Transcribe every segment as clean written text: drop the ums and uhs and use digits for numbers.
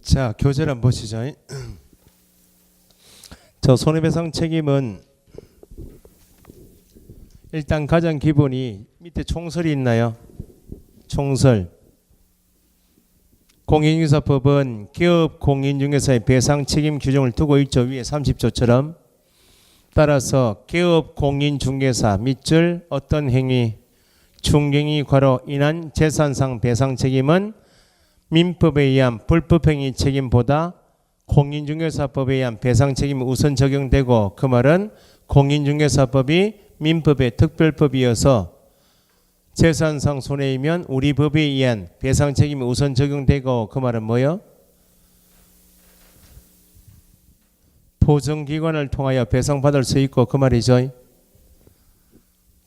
자, 교재를 한번 보시죠. 저 손해배상 책임은 일단 가장 기본이 밑에 총설이 있나요? 총설. 공인중개사법은 기업 공인중개사의 배상 책임 규정을 두고 있죠. 위에 30조처럼. 따라서 기업 공인중개사 밑줄 어떤 행위, 중개행위 과로 인한 재산상 배상 책임은 민법에 의한 불법행위 책임보다 공인중개사법에 의한 배상 책임이 우선 적용되고, 그 말은 공인중개사법이 민법의 특별법이어서 재산상 손해이면 우리 법에 의한 배상 책임이 우선 적용되고, 그 말은 뭐요? 보증기관을 통하여 배상받을 수 있고, 그 말이죠.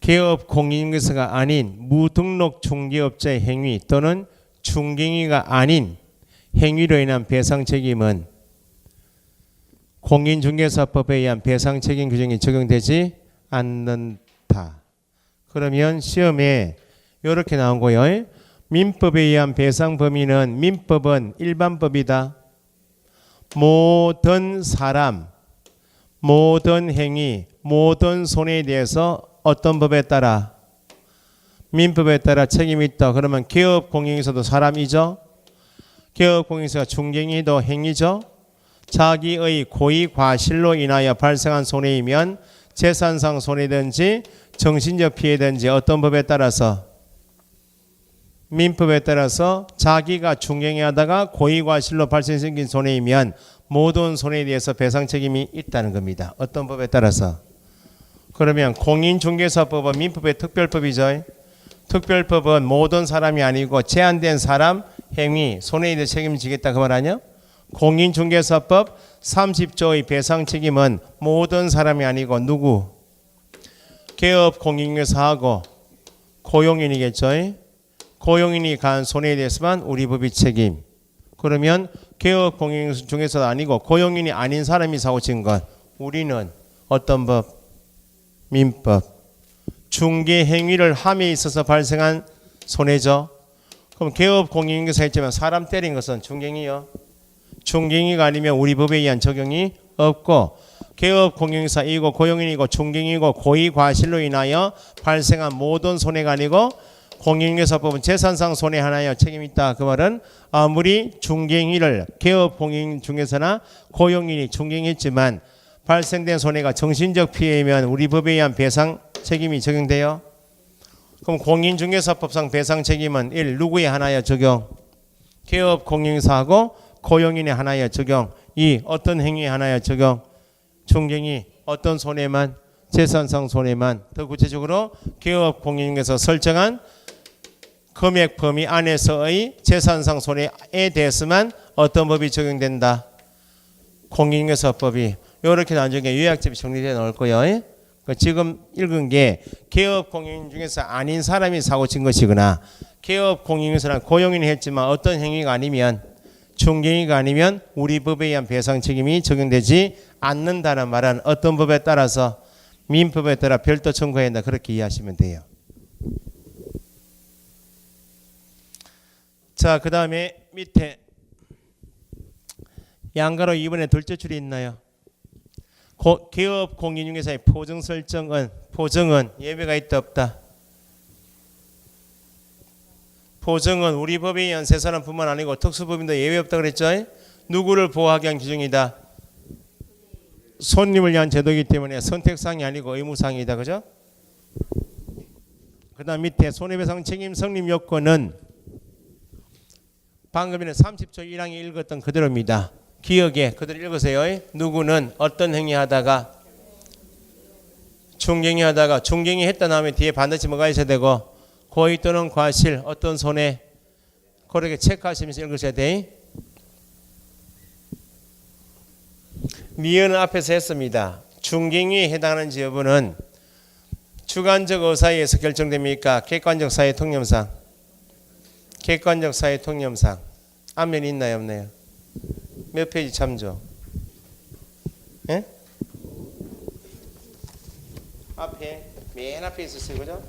개업 공인중개사가 아닌 무등록 중개업자의 행위 또는 중개행위가 아닌 행위로 인한 배상 책임은 공인중개사법에 의한 배상 책임 규정이 적용되지 않는다. 그러면 시험에 이렇게 나온 거예요. 민법에 의한 배상 범위는 민법은 일반법이다. 모든 사람, 모든 행위, 모든 손해에 대해서 어떤 법에 따라? 민법에 따라 책임이 있다. 그러면 기업 공인중개사도 사람이죠. 기업 공인중개사가 중개행위도 행위죠. 자기의 고의 과실로 인하여 발생한 손해이면 재산상 손해든지 정신적 피해든지 어떤 법에 따라서? 민법에 따라서 자기가 중개행위하다가 고의 과실로 발생생긴 손해이면 모든 손해에 대해서 배상 책임이 있다는 겁니다. 어떤 법에 따라서? 그러면 공인중개사법은 민법의 특별법이죠. 특별법은 모든 사람이 아니고 제한된 사람, 행위, 손해에 대해 책임을 지겠다 그 말 아니야? 공인중개사법 30조의 배상 책임은 모든 사람이 아니고 누구? 개업 공인중개사하고 고용인이겠죠. 고용인이 간 손해에 대해서만 우리 법이 책임. 그러면 개업 공인중개사도 아니고 고용인이 아닌 사람이 사고 친 것, 우리는 어떤 법? 민법. 중개 행위를 함에 있어서 발생한 손해죠. 그럼 개업 공인중개사 했지만 사람 때린 것은 중개행위요. 중개행위가 아니면 우리 법에 의한 적용이 없고, 개업 공인중개사이고 고용인이고 중개행위고 고의 과실로 인하여 발생한 모든 손해가 아니고 공인중개사법은 재산상 손해 하나여 책임이 있다. 그 말은 아무리 중개행위를 개업 공인중개사나 고용인이 중개행위했지만 발생된 손해가 정신적 피해이면 우리 법에 의한 배상 책임이 적용돼요. 그럼 공인중개사법상 배상 책임은 1. 누구의 하나여 적용? 개업 공인중개사하고 고용인의 하나여 적용. 2. 어떤 행위의 하나여 적용? 중개행위. 어떤 손해만? 재산상 손해만. 더 구체적으로 개업 공인중개사 설정한 금액 범위 안에서의 재산상 손해에 대해서만 어떤 법이 적용된다? 공인중개사법이. 이렇게 나중에 요약집이 정리되어 나올 거예요. 지금 읽은 게 개업 공인중개사 아닌 사람이 사고 친 것이거나 개업 공인중개사는 고용인이 했지만 어떤 행위가 아니면 중개행위가 아니면 우리 법에 의한 배상 책임이 적용되지 않는다는 말은 어떤 법에 따라서? 민법에 따라 별도 청구해야 한다. 그렇게 이해하시면 돼요. 자, 그 다음에 밑에 양가로 2번에 둘째 줄이 있나요? 개업 공인중개사의 포증 설정은, 포증은 예외가 있다 없다? 포증은 우리 법에 의한 세 사람뿐만 아니고 특수법인도 예외 없다 그랬죠? 누구를 보호하기 위한 규정이다? 손님을 위한 제도이기 때문에 선택사항이 아니고 의무사항이다. 그죠? 그 다음 밑에 손해배상 책임 성립 요건은 방금 전에 30조 1항에 읽었던 그대로입니다. 기억에 그대로 읽으세요. 누구는 어떤 행위 하다가 중개행위 하다가 중개행위 했다 나오면 뒤에 반드시 뭐가 있어야 되고 고의 또는 과실 어떤 손해 그렇게 체크하시면서 읽으셔야 돼. 미연은 앞에서 했습니다. 중개행위에 해당하는지 여부는 주관적 의사에 의해서 결정됩니까? 객관적 사회 통념상. 객관적 사회 통념상. 앞면이 있나요 없나요? 몇 페이지 참조? 예? 앞에 맨 앞에 있었어요. 그죠?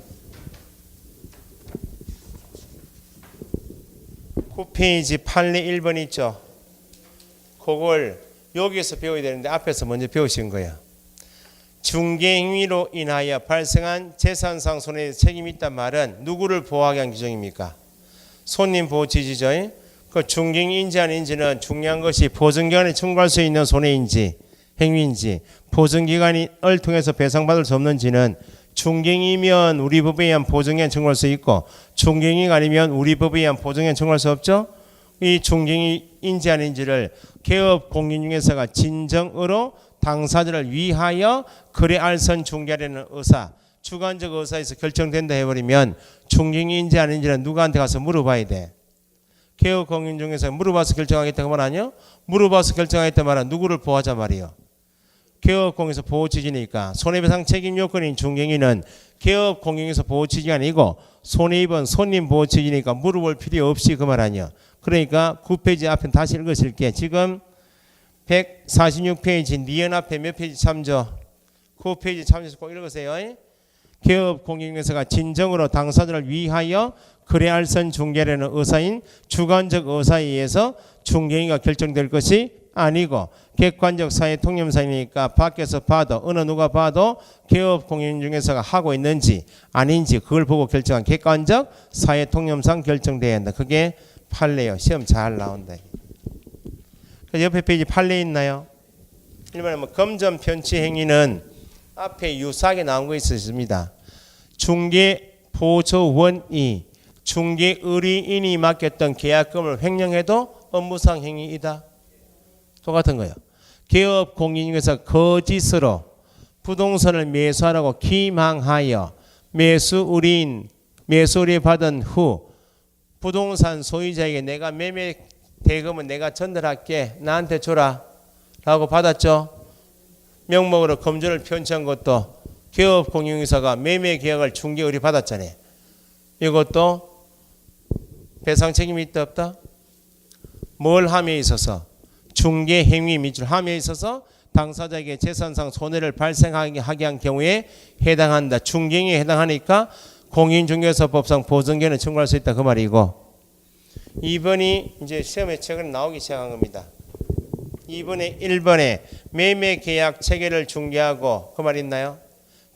9페이지 판례 1번 있죠. 그걸 여기서 배워야 되는데 앞에서 먼저 배우신 거예요. 중개행위로 인하여 발생한 재산상 손해에 책임이 있단 말은 누구를 보호하기 위한 규정입니까? 손님 보호 취지죠. 그 중개인지 아닌지는 중요한 것이 보증기관에 청구할 수 있는 손해인지 행위인지 보증기관을 통해서 배상받을 수 없는지는 중개인이면 우리 법에 의한 보증기관 청구할 수 있고 중개인이 아니면 우리 법에 의한 보증기관 청구할 수 없죠. 이 중개인인지 아닌지를 개업공인중개사가 진정으로 당사자를 위하여 거래 알선 중개하려는 의사, 주관적 의사에서 결정된다 해버리면 중개인인지 아닌지는 누구한테 가서 물어봐야 돼. 개업공인중개사가 물어봐서 결정하겠다고 말 아니요? 물어봐서 결정하겠다 말은 누구를 보호하자 말이요. 개업공인에서 보호 취지니까 손해배상 책임 요건인 중개인은 개업공인에서 보호 취지가 아니고 손해입은 손님 보호 취지니까 물어볼 필요 없이 그 말 아니요. 그러니까 9페이지 앞에 다시 읽으실게. 지금 146페이지 니은 앞에 몇 페이지 참조? 9페이지 참조해서 꼭 읽으세요. 개업공인중개사가 진정으로 당사자를 위하여 거래 알선 중개하려는 의사인 주관적 의사에 의해서 중개인가 결정될 것이 아니고 객관적 사회 통념사이니까 밖에서 봐도 어느 누가 봐도 개업공인중개사가 하고 있는지 아닌지 그걸 보고 결정한 객관적 사회 통념상 결정돼야 한다. 그게 판례요. 시험 잘 나온다. 옆에 페이지 판례 있나요? 일반에 뭐 금전 편취 행위는 앞에 유사하게 나온 거 있습니다. 중개 보조원이 중개 의뢰인이 맡겼던 계약금을 횡령해도 업무상 행위이다. 똑같은 거예요. 개업공인중개사 거짓으로 부동산을 매수하라고 기망하여 매수 의뢰 받은 후 부동산 소유자에게 내가 매매 대금은 내가 전달할게 나한테 줘라 라고 받았죠. 명목으로 금전을 편취한 것도 개업공인중개사가 매매 계약을 중개 의뢰 받았잖아요. 이것도 배상 책임이 있다 없다? 뭘 함에 있어서? 중개 행위 및 함에 있어서 당사자에게 재산상 손해를 발생하게 한 경우에 해당한다. 중개행위에 해당하니까 공인중개사법상 보증계는 청구할 수 있다 그 말이고 2번이 이제 시험에 최근에 나오기 시작한 겁니다. 2번에 1번에 매매 계약 체결을 중개하고 그 말 있나요?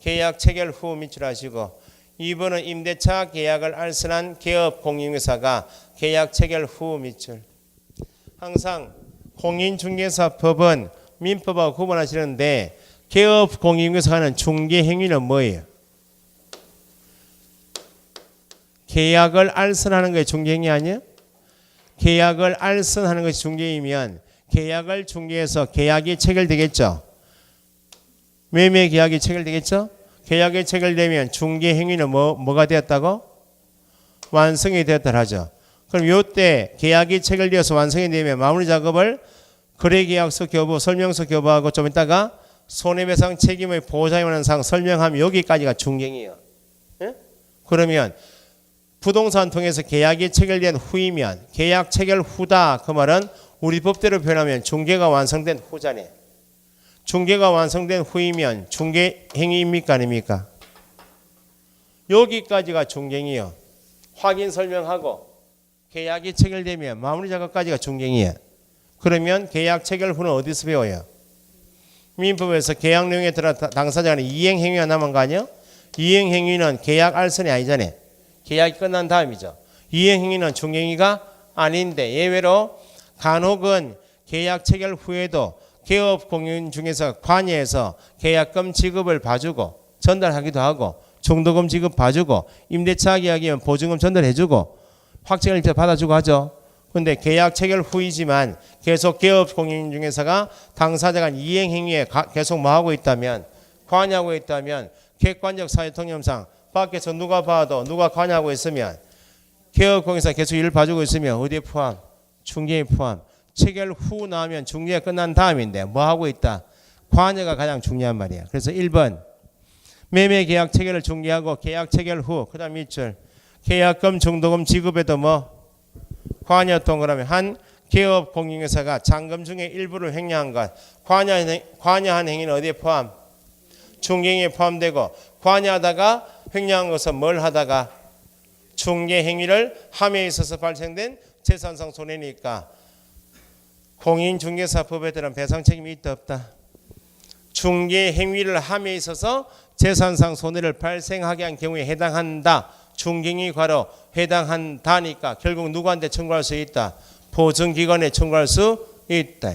계약 체결 후 미출하시고 2번은 임대차 계약을 알선한 개업공인중개사가 계약 체결 후 미출. 항상 공인중개사법은 민법하고 구분하시는데 개업공인중개사가 하는 중개행위는 뭐예요? 계약을 알선하는 게 중개행위 아니에요? 계약을 알선하는 것이 중개이면 계약을 중개해서 계약이 체결되겠죠. 매매 계약이 체결되겠죠. 계약이 체결되면 중개행위는 뭐가 되었다고? 완성이 되었다 하죠. 그럼 요때 계약이 체결되어서 완성이 되면 마무리 작업을 거래계약서 교부, 설명서 교부하고 좀 이따가 손해배상 책임의 보호자에 관한 사항 설명하면 여기까지가 중개행위예요. 예? 그러면 부동산 통해서 계약이 체결된 후이면 계약 체결 후다 그 말은 우리 법대로 표현하면 중개가 완성된 후자네. 중개가 완성된 후이면 중개 행위입니까 아닙니까? 여기까지가 중개행위예요. 확인 설명하고 계약이 체결되면 마무리 작업까지가 중개행위예요. 그러면 계약 체결 후는 어디서 배워요? 민법에서 계약 내용에 따라 당사자 간에 이행 행위가 남은 거 아니에요? 이행 행위는 계약 알선이 아니잖아요. 계약이 끝난 다음이죠. 이행 행위는 중개행위가 아닌데 예외로 간혹은 계약 체결 후에도 개업공인중개사가 관여해서 계약금 지급을 봐주고 전달하기도 하고 중도금 지급 봐주고 임대차 계약이면 보증금 전달해주고 확정일 때 받아주고 하죠. 그런데 계약 체결 후이지만 계속 개업공인중개사가 당사자 간 이행 행위에 계속 뭐하고 있다면 관여하고 있다면 객관적 사회통념상 밖에서 누가 봐도 누가 관여하고 있으면 개업공인중개사 계속 일을 봐주고 있으면 어디에 포함? 중개에 포함. 체결 후 나오면 중개가 끝난 다음인데 뭐 하고 있다? 관여가 가장 중요한 말이야. 그래서 1번 매매 계약 체결을 중개하고 계약 체결 후 그다음 밑줄 계약금 중도금 지급에도 뭐 관여 동그라미 한 개업공인중개사가 잔금 중에 일부를 횡령한 것 관여한 행위는 어디에 포함? 중개행위에 포함되고 관여하다가 횡령한 것은 뭘 하다가 중개 행위를 함에 있어서 발생된 재산상 손해니까 공인중개사법에 따른 배상 책임이 있다 없다? 중개 행위를 함에 있어서 재산상 손해를 발생하게 한 경우에 해당한다. 중개행위 과로 해당한다니까 결국 누구한테 청구할 수 있다? 보증기관에 청구할 수 있다.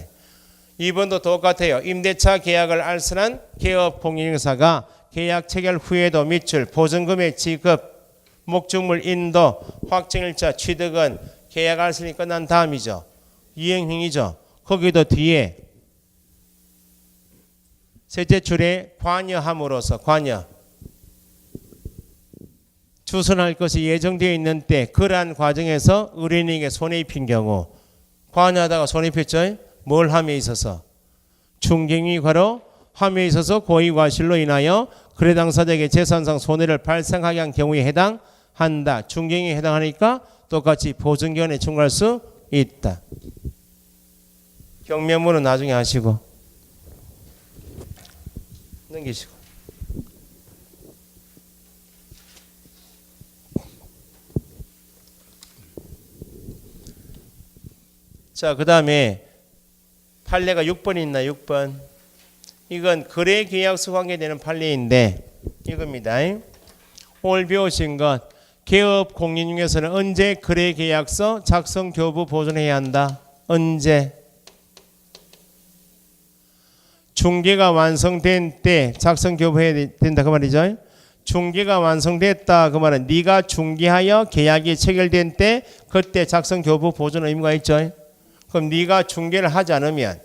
2번도 똑같아요. 임대차 계약을 알선한 개업공인중개사가 계약 체결 후에도 밑줄 보증금의 지급, 목적물 인도, 확정일자 취득은 계약 알선이 끝난 다음이죠. 이행행위죠. 거기도 뒤에 셋째 줄에 관여함으로써 관여 주선할 것이 예정되어 있는 때 그러한 과정에서 의뢰인에게 손해 입힌 경우 관여하다가 손해 입혔죠. 뭘 함에 있어서 중개행위 과로 함에 있어서 고의과실로 인하여 거래 당사자에게 재산상 손해를 발생하게 한 경우에 해당한다. 중개행위에 해당하니까 똑같이 보증기관에 청구할 수 있다. 경면문은 나중에 하시고 넘기시고. 자, 그 다음에 판례가 6번 있나 6번. 이건 거래계약서 관계되는 판례인데 이겁니다. 오늘 배우신 것 개업 공인중개사는 언제 거래계약서 작성 교부 보존해야 한다? 언제? 중개가 완성된 때 작성 교부해야 된다 그 말이죠. 중개가 완성됐다 그 말은 네가 중개하여 계약이 체결된 때 그때 작성 교부 보존 의무가 있죠. 그럼 네가 중개를 하지 않으면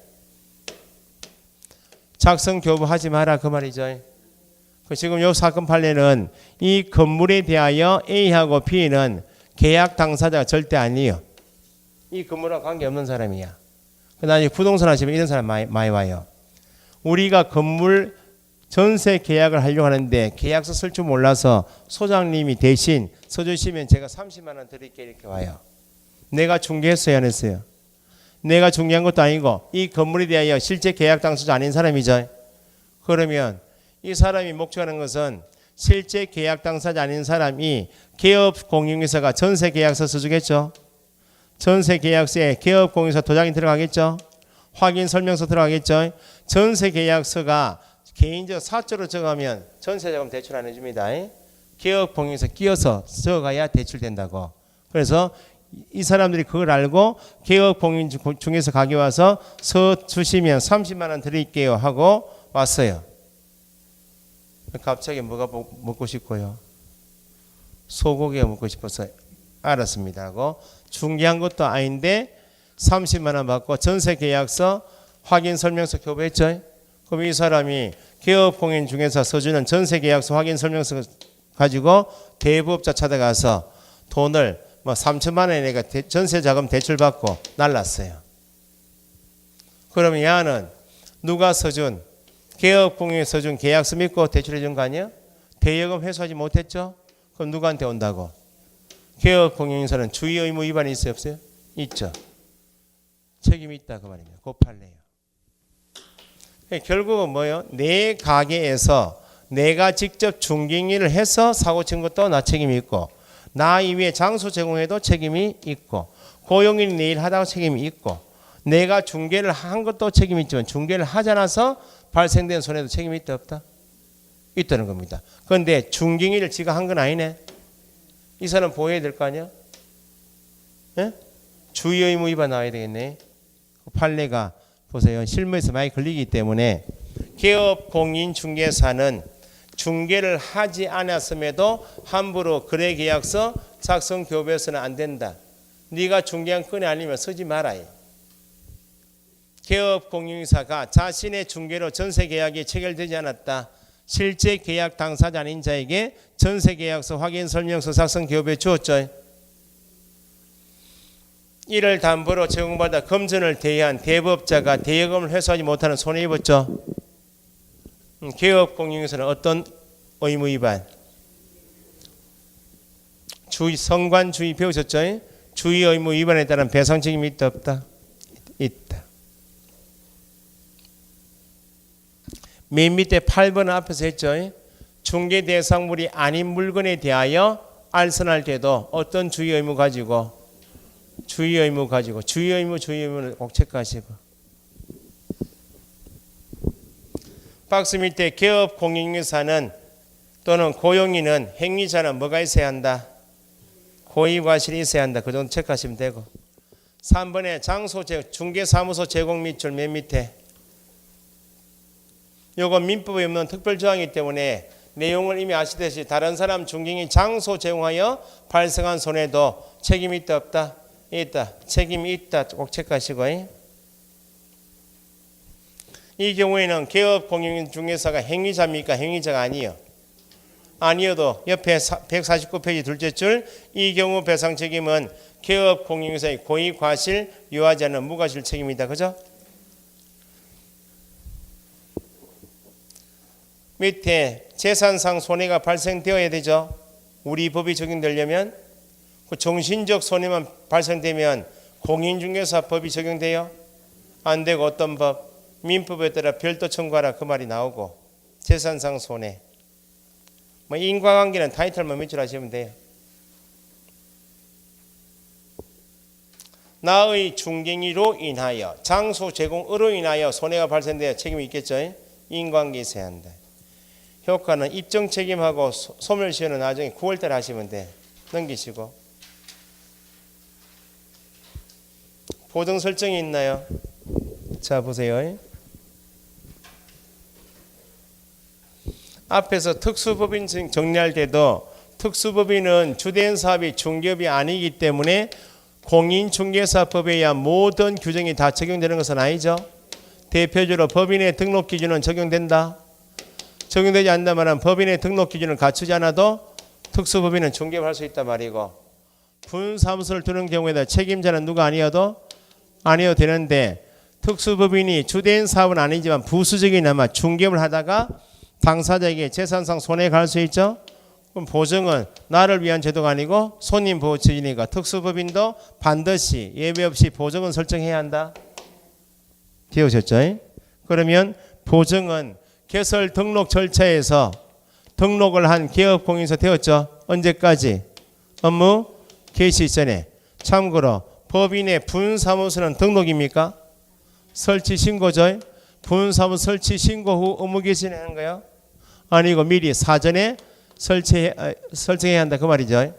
작성 교부하지 마라 그 말이죠. 지금 이 사건 판례는 이 건물에 대하여 A하고 B는 계약 당사자가 절대 아니에요. 이 건물과 관계없는 사람이야. 나중에 부동산 하시면 이런 사람 많이 와요. 우리가 건물 전세 계약을 하려고 하는데 계약서 쓸 줄 몰라서 소장님이 대신 써주시면 제가 30만 원 드릴게요 이렇게 와요. 내가 중개했어요 안 했어요? 내가 중개한 것도 아니고 이 건물에 대하여 실제 계약 당사자 아닌 사람이죠. 그러면 이 사람이 목적하는 것은 실제 계약 당사자 아닌 사람이 개업 공인중개사가 전세 계약서 써주겠죠. 전세 계약서에 개업 공인중개사 도장이 들어가겠죠. 확인 설명서 들어가겠죠. 전세 계약서가 개인적 사조로 적으면 전세자금 대출 안 해줍니다. 개업 공인중개사 끼어서 적어야 대출된다고. 그래서 이 사람들이 그걸 알고 개업 공인중개사 가게 와서 서 주시면 30만 원 드릴게요 하고 왔어요. 갑자기 뭐가 먹고 싶고요? 소고기가 먹고 싶어서 알았습니다 하고 중개한 것도 아닌데 30만 원 받고 전세계약서 확인 설명서 교부했죠. 그럼 이 사람이 개업공인중개사 써주는 전세계약서 확인 설명서 가지고 대부업자 찾아가서 돈을 3천만 원에 내가 전세자금 대출받고 날랐어요. 그러면 야는 누가 써준 개업공인에 써준 계약서 믿고 대출해 준 거 아니야? 대여금 회수하지 못했죠? 그럼 누구한테 온다고? 개업공인사는 주의 의무 위반이 있어요 없어요? 있죠. 책임이 있다 그 말입니다. 그 판례예요. 결국은 뭐예요? 내 가게에서 내가 직접 중개행위를 해서 사고 친 것도 나 책임이 있고 나 이외에 장소 제공해도 책임이 있고 고용인이 내 일 하다가 책임이 있고 내가 중개를 한 것도 책임이 있지만 중개를 하지 않아서 발생된 손해도 책임이 있다 없다? 있다는 겁니다. 그런데 중개행위를 지가 한 건 아니네. 이 사람 보호해야 될 거 아니야? 예? 주의 의무 위반 나와야 되겠네. 판례가 보세요. 실무에서 많이 걸리기 때문에 개업 공인 중개사는 중개를 하지 않았음에도 함부로 거래계약서 작성 교부해서는 안 된다. 네가 중개한 건이 아니면 쓰지 마라. 개업 공인중개사가 자신의 중개로 전세계약이 체결되지 않았다. 실제 계약 당사자 아닌 자에게 전세계약서 확인 설명서 작성 교부해 주었죠. 이를 담보로 제공받아 금전을 대여한 대부업자가 대여금을 회수하지 못하는 손해 입었죠. 개업 공인중개사는 어떤 의무 위반? 성관주의 배우셨죠? 주의 의무 위반에 따른 배상 책임이 있다 없다? 있다. 맨 밑에 8번 앞에서 했죠. 중개 대상물이 아닌 물건에 대하여 알선할 때도 어떤 주의 의무 가지고 주의 의무 가지고 주의 의무를 꼭 체크하시고. 박스 밑에 개업 공인중개사는 또는 고용인은 행위자는 뭐가 있어야 한다? 고의 과실이 있어야 한다. 그 정도 체크하시면 되고. 3번에 장소 중개사무소 제공 밑줄 맨 밑에 요거 민법에 없는 특별조항이기 때문에 내용을 이미 아시듯이 다른 사람 중개인이 장소 제공하여 발생한 손해도 책임이 있다 없다? 있다. 책임이 있다. 꼭 체크하시고. 이 경우에는 개업 공인중개사가 행위자입니까? 행위자가 아니에요. 아니어도 옆에 149페이지 둘째 줄 이 경우 배상 책임은 개업 공인중개사의 고의 과실 유하지 않은 무과실 책임이다. 그죠? 밑에 재산상 손해가 발생되어야 되죠. 우리 법이 적용되려면 그 정신적 손해만 발생되면 공인중개사법이 적용돼요? 안 되고 어떤 법? 민법에 따라 별도 청구하라 그 말이 나오고 재산상 손해 뭐 인과관계는 타이틀만 밑줄 하시면 돼요. 나의 중개인으로 인하여 장소 제공으로 인하여 손해가 발생되어 책임이 있겠죠. 인과관계 있어야 한다. 효과는 입증 책임하고 소멸시효는 나중에 9월달에 하시면 돼. 넘기시고. 보증 설정이 있나요? 자 보세요. 앞에서 특수법인 정리할 때도 특수법인은 주된 사업이 중개업이 아니기 때문에 공인중개사법에 의한 모든 규정이 다 적용되는 것은 아니죠. 대표적으로 법인의 등록 기준은 적용된다. 적용되지 않는다면 법인의 등록 기준을 갖추지 않아도 특수법인은 중개업을 할 수 있단 말이고 분사무소를 두는 경우에도 책임자는 누가 아니어도 되는데 특수법인이 주된 사업은 아니지만 부수적이나마 중개업을 하다가 당사자에게 재산상 손해가 갈 수 있죠. 그럼 보증은 나를 위한 제도가 아니고 손님 보호 처지니까 특수법인도 반드시 예외 없이 보증은 설정해야 한다. 배우셨죠? 그러면 보증은 개설 등록 절차에서 등록을 한 개업공인사 되었죠. 언제까지? 업무 개시 전에. 참고로 법인의 분사무소는 등록입니까? 설치 신고죠. 분사무소 설치 신고 후 업무 개시는 하는 거예요? 아니고 미리 사전에 설정해야 한다 그 말이죠.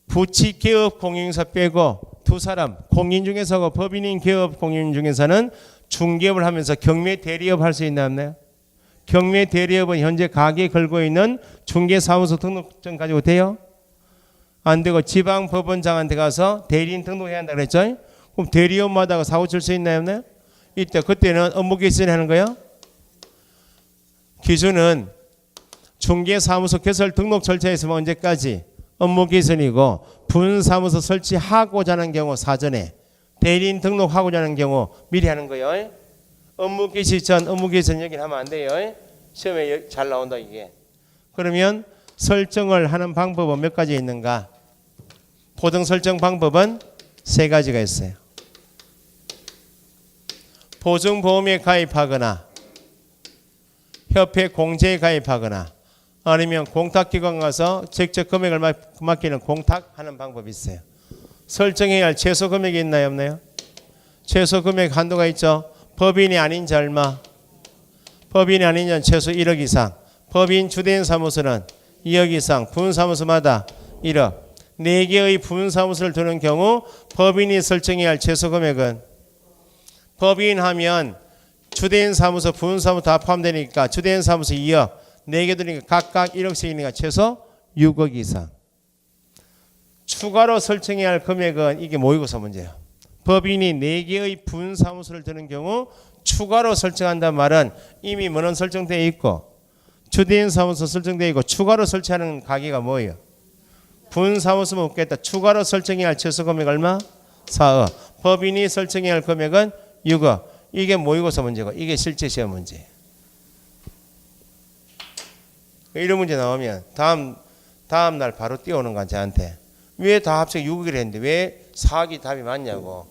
부치 개업 공인중개사 빼고 두 사람 공인중개사하고 법인인 개업 공인중개사는 중개업을 하면서 경매 대리업 할 수 있나 없나요? 경매 대리업은 현재 가게에 걸고 있는 중개사무소 등록증 가지고 돼요? 안 되고 지방법원장한테 가서 대리인 등록해야 한다 그랬죠? 그럼 대리업마다 사고 칠 수 있나요 없나요? 이때 그때는 업무 개시하는 거예요? 기준은 중개사무소 개설 등록 절차에서만 언제까지? 업무 개선이고 분사무소 설치하고자 하는 경우 사전에 대리인 등록하고자 하는 경우 미리 하는 거예요. 업무 개시 전 업무 개선 여기는 하면 안 돼요. 시험에 잘 나온다 이게. 그러면 설정을 하는 방법은 몇 가지 있는가? 보증 설정 방법은 세 가지가 있어요. 보증보험에 가입하거나 협회 공제에 가입하거나 아니면 공탁기관 가서 직접 금액을 맡기는 공탁하는 방법이 있어요. 설정해야 할 최소 금액이 있나요 없나요? 최소 금액 한도가 있죠. 법인이 아닌 자 얼마? 법인이 아닌 자는 최소 1억 이상. 법인 주된 사무소는 2억 이상. 분사무소마다 1억. 4개의 분사무소를 두는 경우 법인이 설정해야 할 최소 금액은 법인 하면 주된 사무소, 분사무소 다 포함되니까 주된 사무소 2억, 4개 들으니까 각각 1억씩이니까 최소 6억 이상. 추가로 설정해야 할 금액은 이게 모의고사 문제예요. 법인이 4개의 분사무소를 드는 경우 추가로 설정한다는 말은 이미 뭐는 설정되어 있고 주된 사무소 설정되어 있고 추가로 설치하는 가게가 뭐예요? 분사무소면 없겠다. 추가로 설정해야 할 최소 금액 얼마? 4억. 법인이 설정해야 할 금액은 6억. 이게 모의고사 문제고 이게 실제 시험 문제. 이런 문제 나오면 다음 날 바로 띄워오는 거야 저한테. 왜 다 합쳐서 6억이라 했는데 왜 4억이 답이 맞냐고.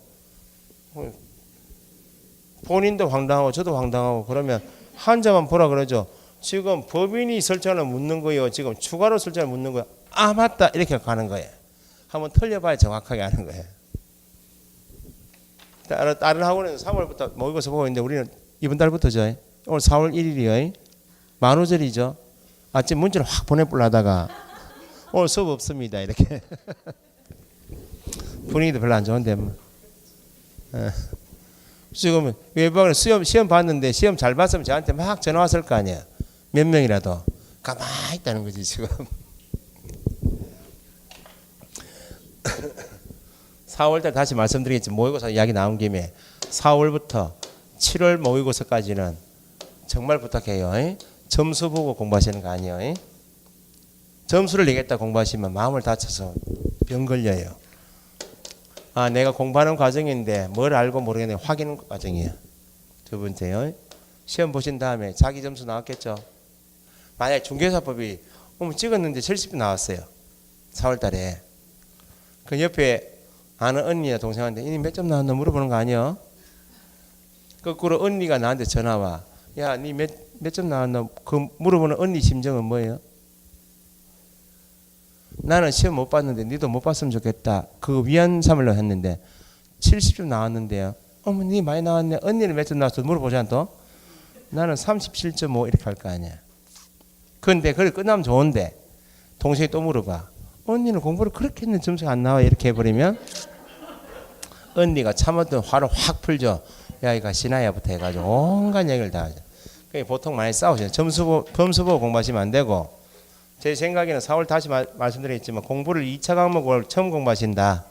본인도 황당하고 저도 황당하고 그러면 한자만 보라 그러죠. 지금 법인이 설정을 묻는 거예요. 지금 추가로 설정을 묻는 거예요. 아 맞다 이렇게 가는 거예요. 한번 틀려봐야 정확하게 아는 거예요. 다른 학원은 3월부터 모의고사 보고 있는데 우리는 이번 달부터죠. 오늘 4월 1일이요. 만우절이죠. 아침 문자를 확 보내보려다가 오늘 수업 없습니다. 이렇게. 분위기도 별로 안 좋은데. 지금 외부학원 시험 봤는데 시험 잘 봤으면 저한테 막 전화 왔을 거 아니야. 몇 명이라도. 가만히 있다는 거지 지금. 4월달 다시 말씀드리겠지. 모의고사 이야기 나온 김에 4월부터 7월 모의고사까지는 정말 부탁해요. 점수 보고 공부하시는 거 아니에요. 점수를 내겠다 공부하시면 마음을 다쳐서 병 걸려요. 아, 내가 공부하는 과정인데 뭘 알고 모르겠네 확인 과정이에요. 두 번째요. 시험 보신 다음에 자기 점수 나왔겠죠. 만약에 중개사법이 찍었는데 70점 나왔어요. 4월 달에. 그 옆에 아는 언니야 동생한테 니 몇 점 나왔나 물어보는 거 아니야? 거꾸로 언니가 나한테 전화 와. 야, 니 몇 점 나왔나? 그 물어보는 언니 심정은 뭐예요? 나는 시험 못 봤는데 니도 못 봤으면 좋겠다. 그 위안 삼으려고 했는데 70점 나왔는데요. 어머, 니 많이 나왔네. 언니는 몇 점 나왔어? 물어보자 또. 나는 37.5 이렇게 할 거 아니야. 근데 그래 끝나면 좋은데 동생이 또 물어봐. 언니는 공부를 그렇게 했는데 점수가 안 나와. 이렇게 해버리면 언니가 참았던 화를 확 풀죠. 야, 이거 신하야부터 해가지고 온갖 얘기를 다 하죠. 보통 많이 싸우죠. 점수 보고 공부하시면 안 되고, 제 생각에는 4월 다시 말씀드렸지만 공부를 2차 과목을 처음 공부하신다.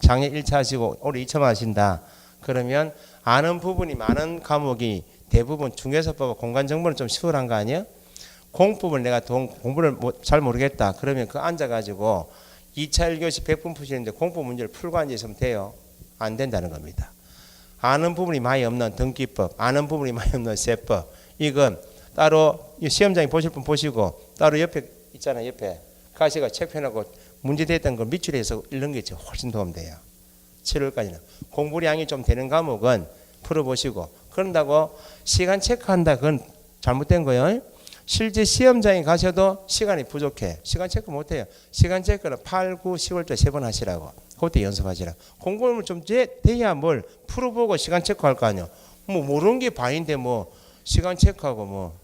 작년 1차 하시고 올해 2차 하신다. 그러면 아는 부분이 많은 과목이 대부분 중개사법 공간 정보는 좀 수월한 거 아니에요? 공법을 내가 공부를 잘 모르겠다. 그러면 그 앉아가지고 2차 1교시 100분 푸시는데 공법 문제를 풀고 앉아있으면 돼요. 안 된다는 겁니다. 아는 부분이 많이 없는 등기법, 아는 부분이 많이 없는 세법, 이건 따로 시험장에 보실 분 보시고 따로 옆에 있잖아요. 옆에 가시가 책 펴놓고 문제 됐던 걸 밑줄에서 읽는 게 훨씬 도움돼요. 7월까지는 공부량이 좀 되는 과목은 풀어보시고, 그런다고 시간 체크한다 그건 잘못된 거예요. 실제 시험장에 가셔도 시간이 부족해. 시간 체크 못해요. 시간 체크는 8, 9, 10월 때 3번 하시라고. 그때 연습하시라. 공부를 좀 돼야 뭘 풀어보고 시간 체크할 거 아니야. 뭐 모르는 게 반인데 뭐 시간 체크하고 뭐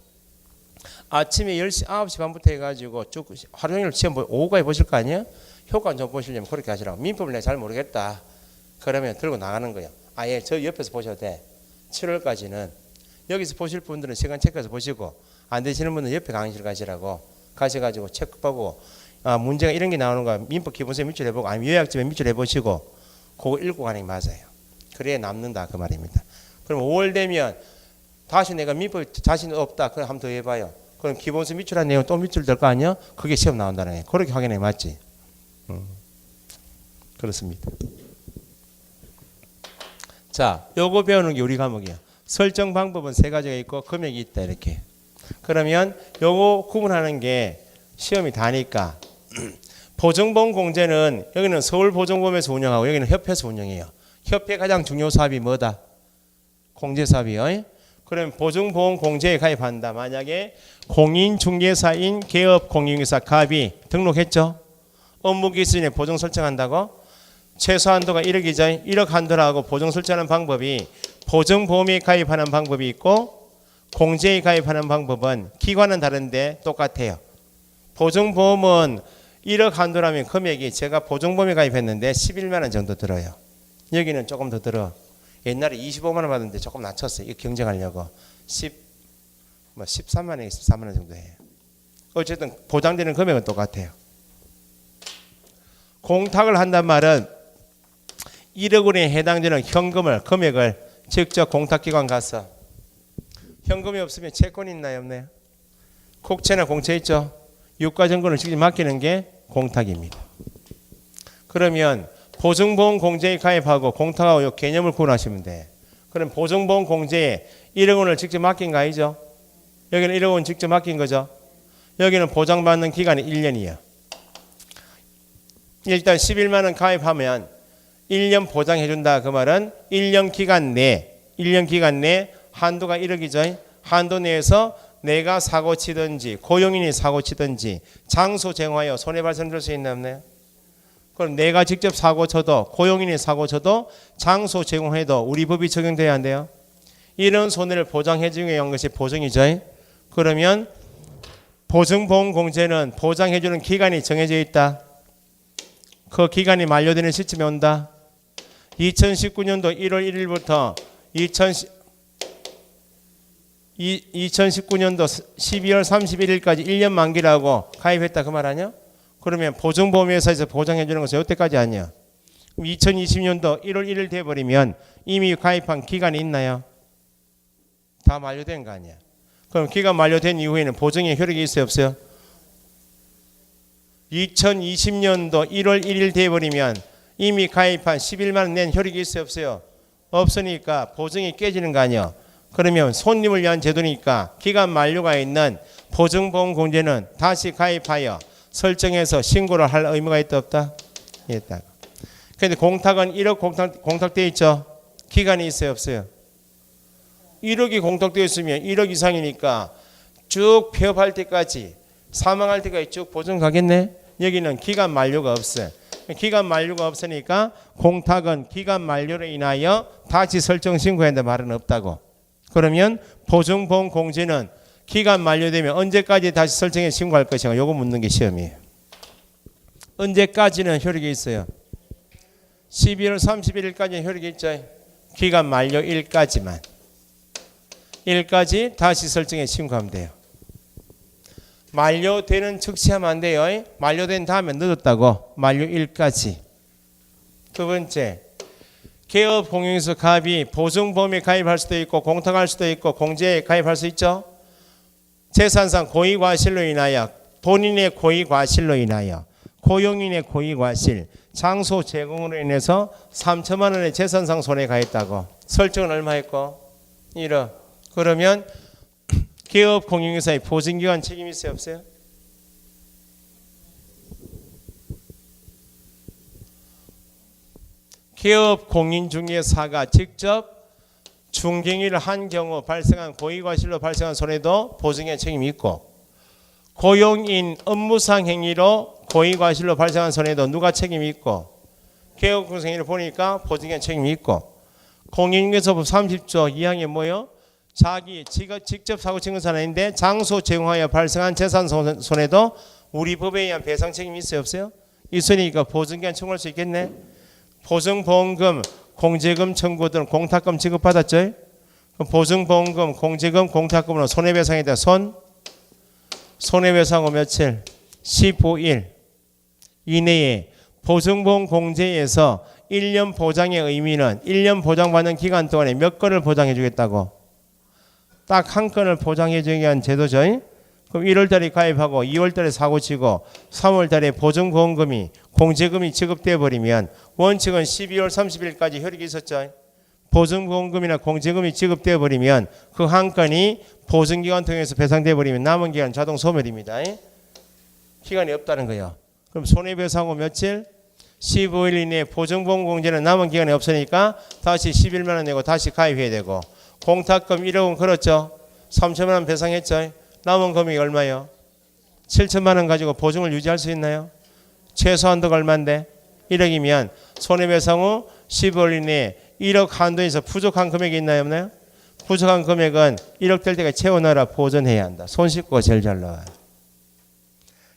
아침에 10시, 9시 반부터 해가지고 쭉 하루 종일 시험 오후까지 보실 거 아니에요? 효과 좀 보시려면 그렇게 하시라고. 민법을 내가 잘 모르겠다. 그러면 들고 나가는 거예요. 아예 저 옆에서 보셔도 돼. 7월까지는 여기서 보실 분들은 시간 체크해서 보시고, 안 되시는 분은 옆에 강의실 가시라고. 가셔가지고 체크 보고, 아, 문제가 이런 게 나오는 거야. 민법 기본서 밑줄 해보고, 아니면 요약집에 밑줄 해보시고, 그거 읽고 가는 게 맞아요. 그래야 남는다 그 말입니다. 그럼 5월 되면 다시 내가 민법 자신 없다. 그럼 한 번 더 해봐요. 그럼 기본서 밑줄한 내용 또 밑줄 될 거 아니야? 그게 시험 나온다는 거예요. 그렇게 확인해 맞지? 그렇습니다. 자, 요거 배우는 게 우리 과목이야. 설정 방법은 3가지가 있고 금액이 있다 이렇게. 그러면 요거 구분하는 게 시험이 다니까 보증보험 공제는 여기는 서울보증보험에서 운영하고 여기는 협회에서 운영해요. 협회 가장 중요 사업이 뭐다? 공제 사업이요. 그럼 보증보험 공제에 가입한다. 만약에 공인중개사인 개업공인중개사 가입이 등록했죠. 업무기준에 보증 설정한다고 최소 한도가 1억이죠. 1억 한도라고 보증 설정하는 방법이 보증보험에 가입하는 방법이 있고 공제에 가입하는 방법은 기관은 다른데 똑같아요. 보증보험은 1억 한도라면 금액이 제가 보증보험에 가입했는데 11만 원 정도 들어요. 여기는 조금 더 들어. 옛날에 25만 원 받았는데 조금 낮췄어요. 이거 경쟁하려고. 13만 원, 14만 원 정도 해요. 어쨌든 보장되는 금액은 똑같아요. 공탁을 한단 말은 1억 원에 해당되는 현금을, 금액을 직접 공탁기관 가서, 현금이 없으면 채권이 있나요? 없나요? 국채나 공채 있죠? 유가증권을 직접 맡기는 게 공탁입니다. 그러면 보증보험 공제에 가입하고 공탁하고 이 개념을 구분하시면 돼. 그럼 보증보험 공제에 1억 원을 직접 맡긴 거 아니죠? 여기는 1억 원 직접 맡긴 거죠? 여기는 보장받는 기간이 1년이에요. 일단 11만 원 가입하면 1년 보장해준다. 그 말은 1년 기간 내 한도가 1억이죠. 한도 내에서 내가 사고 치든지 고용인이 사고 치든지 장소 정하여 손해발생 될 수 있나 없나요? 그럼 내가 직접 사고 쳐도 고용인이 사고 쳐도 장소 제공해도 우리 법이 적용돼야 한대요. 이런 손해를 보장해 주기 위한 것이 보증이죠. 그러면 보증보험공제는 보장해 주는 기간이 정해져 있다. 그 기간이 만료되는 시점에 온다. 2019년도 1월 1일부터 2019년도 12월 31일까지 1년 만기라고 가입했다 그 말 아니야? 그러면 보증보험회사에서 보장해 주는 것은 여태까지 아니야. 2020년도 1월 1일 돼버리면 이미 가입한 기간이 있나요? 다 만료된 거 아니야. 그럼 기간 만료된 이후에는 보증의 효력이 있어요 없어요? 2020년도 1월 1일 돼버리면 이미 가입한 11만 원 낸 효력이 있어요 없어요? 없으니까 보증이 깨지는 거 아니야. 그러면 손님을 위한 제도니까 기간 만료가 있는 보증보험공제는 다시 가입하여 설정해서 신고를 할 의무가 있다 없다? 있다. 그런데 공탁은 1억 공탁되어 있죠? 기간이 있어요 없어요? 1억이 공탁되어 있으면 1억 이상이니까 쭉 폐업할 때까지 사망할 때까지 쭉 보증 가겠네? 여기는 기간 만료가 없어요. 기간 만료가 없으니까 공탁은 기간 만료로 인하여 다시 설정 신고해야 한다는 말은 없다고. 그러면 보증보험 공제는 기간 만료되면 언제까지 다시 설정해 신고할 것인가? 요거 묻는 게 시험이에요. 언제까지는 효력이 있어요? 12월 31일까지는 효력이 있죠. 기간 만료일까지만. 일까지 다시 설정해 신고하면 돼요. 만료되는 즉시 하면 안 돼요. 만료된 다음에 늦었다고. 만료일까지. 두 번째, 개업 공용에서 가입이 보증보험에 가입할 수도 있고 공탁할 수도 있고 공제에 가입할 수 있죠. 재산상 고의과실로 인하여 본인의 고의과실로 인하여 고용인의 고의과실 장소 제공으로 인해서 3천만 원의 재산상 손해가 있다고. 설정은 얼마 했고? 1억. 그러면 개업 공용회사의 보증기관 책임이 있어요 없어요? 개업 공인중개사가 직접 중개인을 한 경우 발생한 고의과실로 발생한 손해도 보증의 책임이 있고 고용인 업무상 행위로 고의과실로 발생한 손해도 누가 책임이 있고 개업 공인을 보니까 보증의 책임이 있고 공인중개사법 30조 2항에 뭐요? 자기가 직접 사고 친 것은 아닌데 장소 제공하여 발생한 재산 손해도 우리 법에 의한 배상 책임이 있어요 없어요? 있으니까 보증기한 청구할 수 있겠네. 보증보험금, 공제금 청구 등 공탁금 지급받았죠? 보증보험금, 공제금, 공탁금으로 손해배상에 대한 손해배상 후 며칠? 15일 이내에 보증보험 공제에서 1년 보장의 의미는 1년 보장받는 기간 동안에 몇 건을 보장해 주겠다고? 딱 한 건을 보장해 주기 위한 제도죠. 그럼 1월 달에 가입하고 2월 달에 사고 치고 3월 달에 보증보험금이 공제금이 지급돼 버리면 원칙은 12월 30일까지 효력이 있었죠. 보증보험금이나 공제금이 지급돼 버리면 그 한 건이 보증기간 통해서 배상돼 버리면 남은 기간 자동 소멸입니다. 기간이 없다는 거예요. 그럼 손해배상 후 며칠? 15일 이내에 보증보험 공제는 남은 기간이 없으니까 다시 11만 원 내고 다시 가입해야 되고 공탁금 1억 원 걸었죠. 3천만 원 배상했죠. 남은 금액이 얼마요? 7천만 원 가지고 보증을 유지할 수 있나요? 최소 한도가 얼마인데? 1억이면 손해배상 후 15일 이내에 1억 한도에서 부족한 금액이 있나요 없나요? 부족한 금액은 1억 될 때까지 채워넣어라 보존해야 한다. 손 씻고 제일 잘 나와요.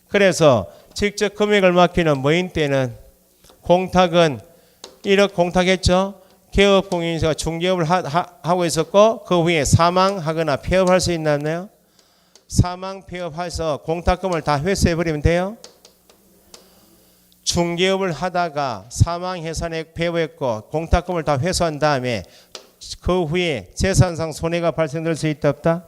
그래서 직접 금액을 맡기는 모임 때는 공탁은 1억 공탁했죠. 개업 공인인사가 중개업을 하고 있었고 그 후에 사망하거나 폐업할 수 있나요? 사망 폐업해서 공탁금을 다 회수해버리면 돼요. 중개업을 하다가 사망해산에 폐업했고 공탁금을 다 회수한 다음에 그 후에 재산상 손해가 발생될 수 있다 없다?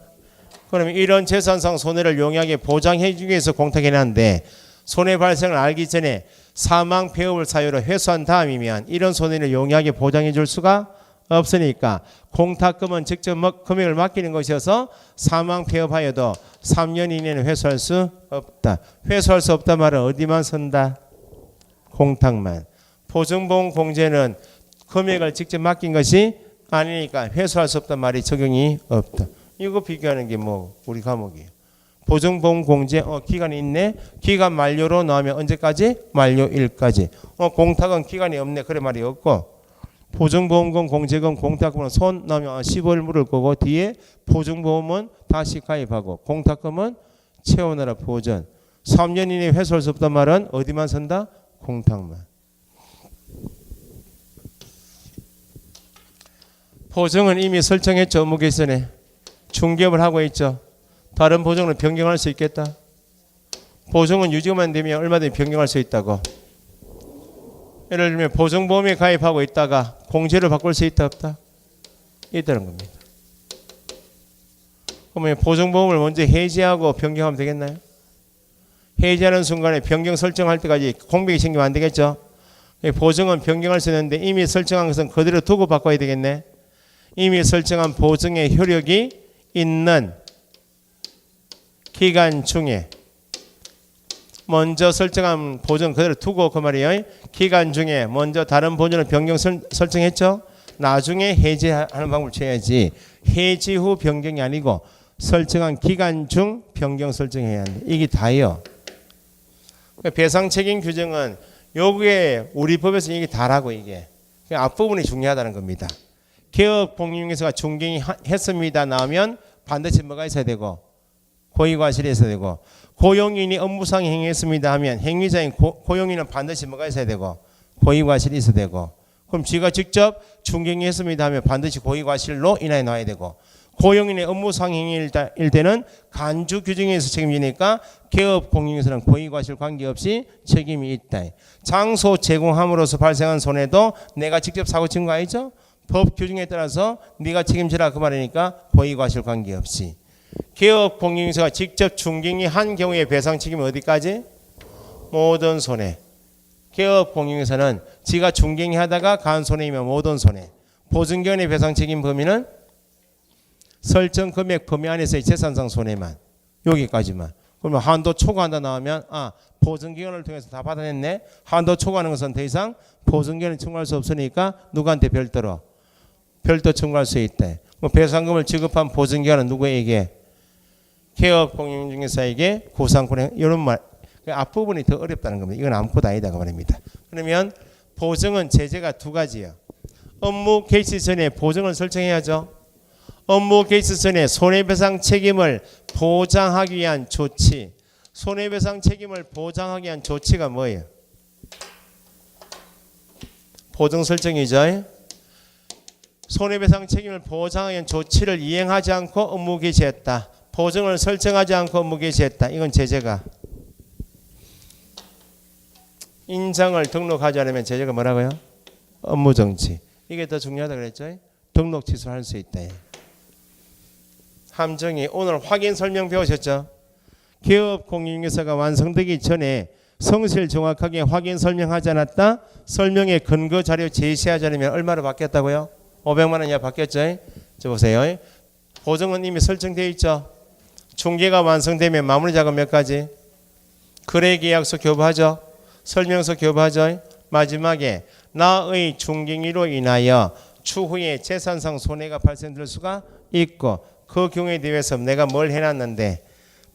그러면 이런 재산상 손해를 용이하게 보장해 주기 위해서 공탁해놨는데 손해 발생을 알기 전에 사망 폐업을 사유로 회수한 다음이면 이런 손해를 용이하게 보장해 줄 수가 없으니까 공탁금은 직접 금액을 맡기는 것이어서 사망 폐업하여도 3년 이내는 회수할 수 없다. 회수할 수 없다 말은 어디만 쓴다? 공탁만. 보증보험 공제는 금액을 직접 맡긴 것이 아니니까 회수할 수 없단 말이 적용이 없다. 이거 비교하는 게 뭐 우리 과목이에요. 보증보험 공제 기간이 있네. 기간 만료로 나오면 언제까지? 만료일까지. 공탁은 기간이 없네. 그래 말이 없고 보증보험금 공제금 공탁금은 손 나오면 15일 물을 거고 뒤에 보증보험은 다시 가입하고 공탁금은 채우느라 보전. 3년 이내에 회수할 수 없단 말은 어디만 선다? 공탁만. 보증은 이미 설정했죠. 업무개선에 중개업을 하고 있죠. 다른 보증은 변경할 수 있겠다. 보증은 유지만 되면 얼마든지 변경할 수 있다고. 예를 들면 보증보험에 가입하고 있다가 공제를 바꿀 수 있다 없다? 있다는 겁니다. 그러면 보증보험을 먼저 해지하고 변경하면 되겠나요? 해지하는 순간에 변경 설정할 때까지 공백이 생기면 안 되겠죠? 보증은 변경할 수 있는데 이미 설정한 것은 그대로 두고 바꿔야 되겠네. 이미 설정한 보증의 효력이 있는 기간 중에 먼저 설정한 보증 그대로 두고 그 말이에요. 기간 중에 먼저 다른 보증을 변경 설정했죠. 나중에 해지하는 방법을 취해야지. 해지 후 변경이 아니고 설정한 기간 중 변경 설정해야 한다. 이게 다예요. 배상책임 규정은 여기에 우리 법에서 이게 다라고 이게 앞부분이 중요하다는 겁니다. 개업공인중개사가 중개인이 했습니다 나오면 반드시 뭐가 있어야 되고 고의과실이 있어야 되고 고용인이 업무상 행위했습니다 하면 행위자인 고용인은 반드시 뭐가 있어야 되고 고의과실이 있어야 되고 그럼 지가 직접 중개인이 했습니다 하면 반드시 고의과실로 인하여 나와야 되고 고용인의 업무상 행위일 때는 간주 규정에서 책임지니까 개업공인중개사는 고의과실 관계없이 책임이 있다. 장소 제공함으로써 발생한 손해도 내가 직접 사고 친 거 아니죠? 법 규정에 따라서 네가 책임지라 그 말이니까 고의과실 관계없이. 개업공인중개사가 직접 중개인이 한 경우에 배상 책임이 어디까지? 모든 손해. 개업공인중개사는 지가 중개인이 하다가 간 손해이면 모든 손해. 보증기관의 배상 책임 범위는 설정 금액 범위 안에서의 재산상 손해만. 여기까지만. 그러면 한도 초과한다 나오면 보증기관을 통해서 다 받아냈네. 한도 초과하는 것은 더 이상 보증기관이 청구할 수 없으니까 누구한테 별도로 청구할 수 있대. 배상금을 지급한 보증기관은 누구에게? 개업공인중개사에게 구상권에 이런 말. 앞부분이 더 어렵다는 겁니다. 이건 아무것도 아니다 그 말입니다. 그러면 보증은 제재가 두 가지예요. 업무 개시 전에 보증을 설정해야죠. 업무 개시 전에 손해배상 책임을 보장하기 위한 조치. 손해배상 책임을 보장하기 위한 조치가 뭐예요? 보증 설정이죠. 손해배상 책임을 보장하기 위한 조치를 이행하지 않고 업무 개시했다. 보증을 설정하지 않고 업무 개시했다. 이건 제재가. 인정을 등록하지 않으면 제재가 뭐라고요? 업무정지. 이게 더 중요하다 그랬죠? 등록 취소할 수 있다. 함정이 오늘 확인 설명 배우셨죠? 개업공인중개사가 완성되기 전에 성실 정확하게 확인 설명하지 않았다. 설명의 근거 자료 제시하지 않으면 얼마로 받겠다고요? 500만 원 이하 받겠죠? 저 보세요. 보증은 이미 설정되어 있죠. 중개가 완성되면 마무리 작업 몇 가지? 거래계약서 교부하죠. 설명서 교부하죠. 마지막에 나의 중개인으로 인하여 추후에 재산상 손해가 발생될 수가 있고 그 경우에 대해서 내가 뭘 해놨는데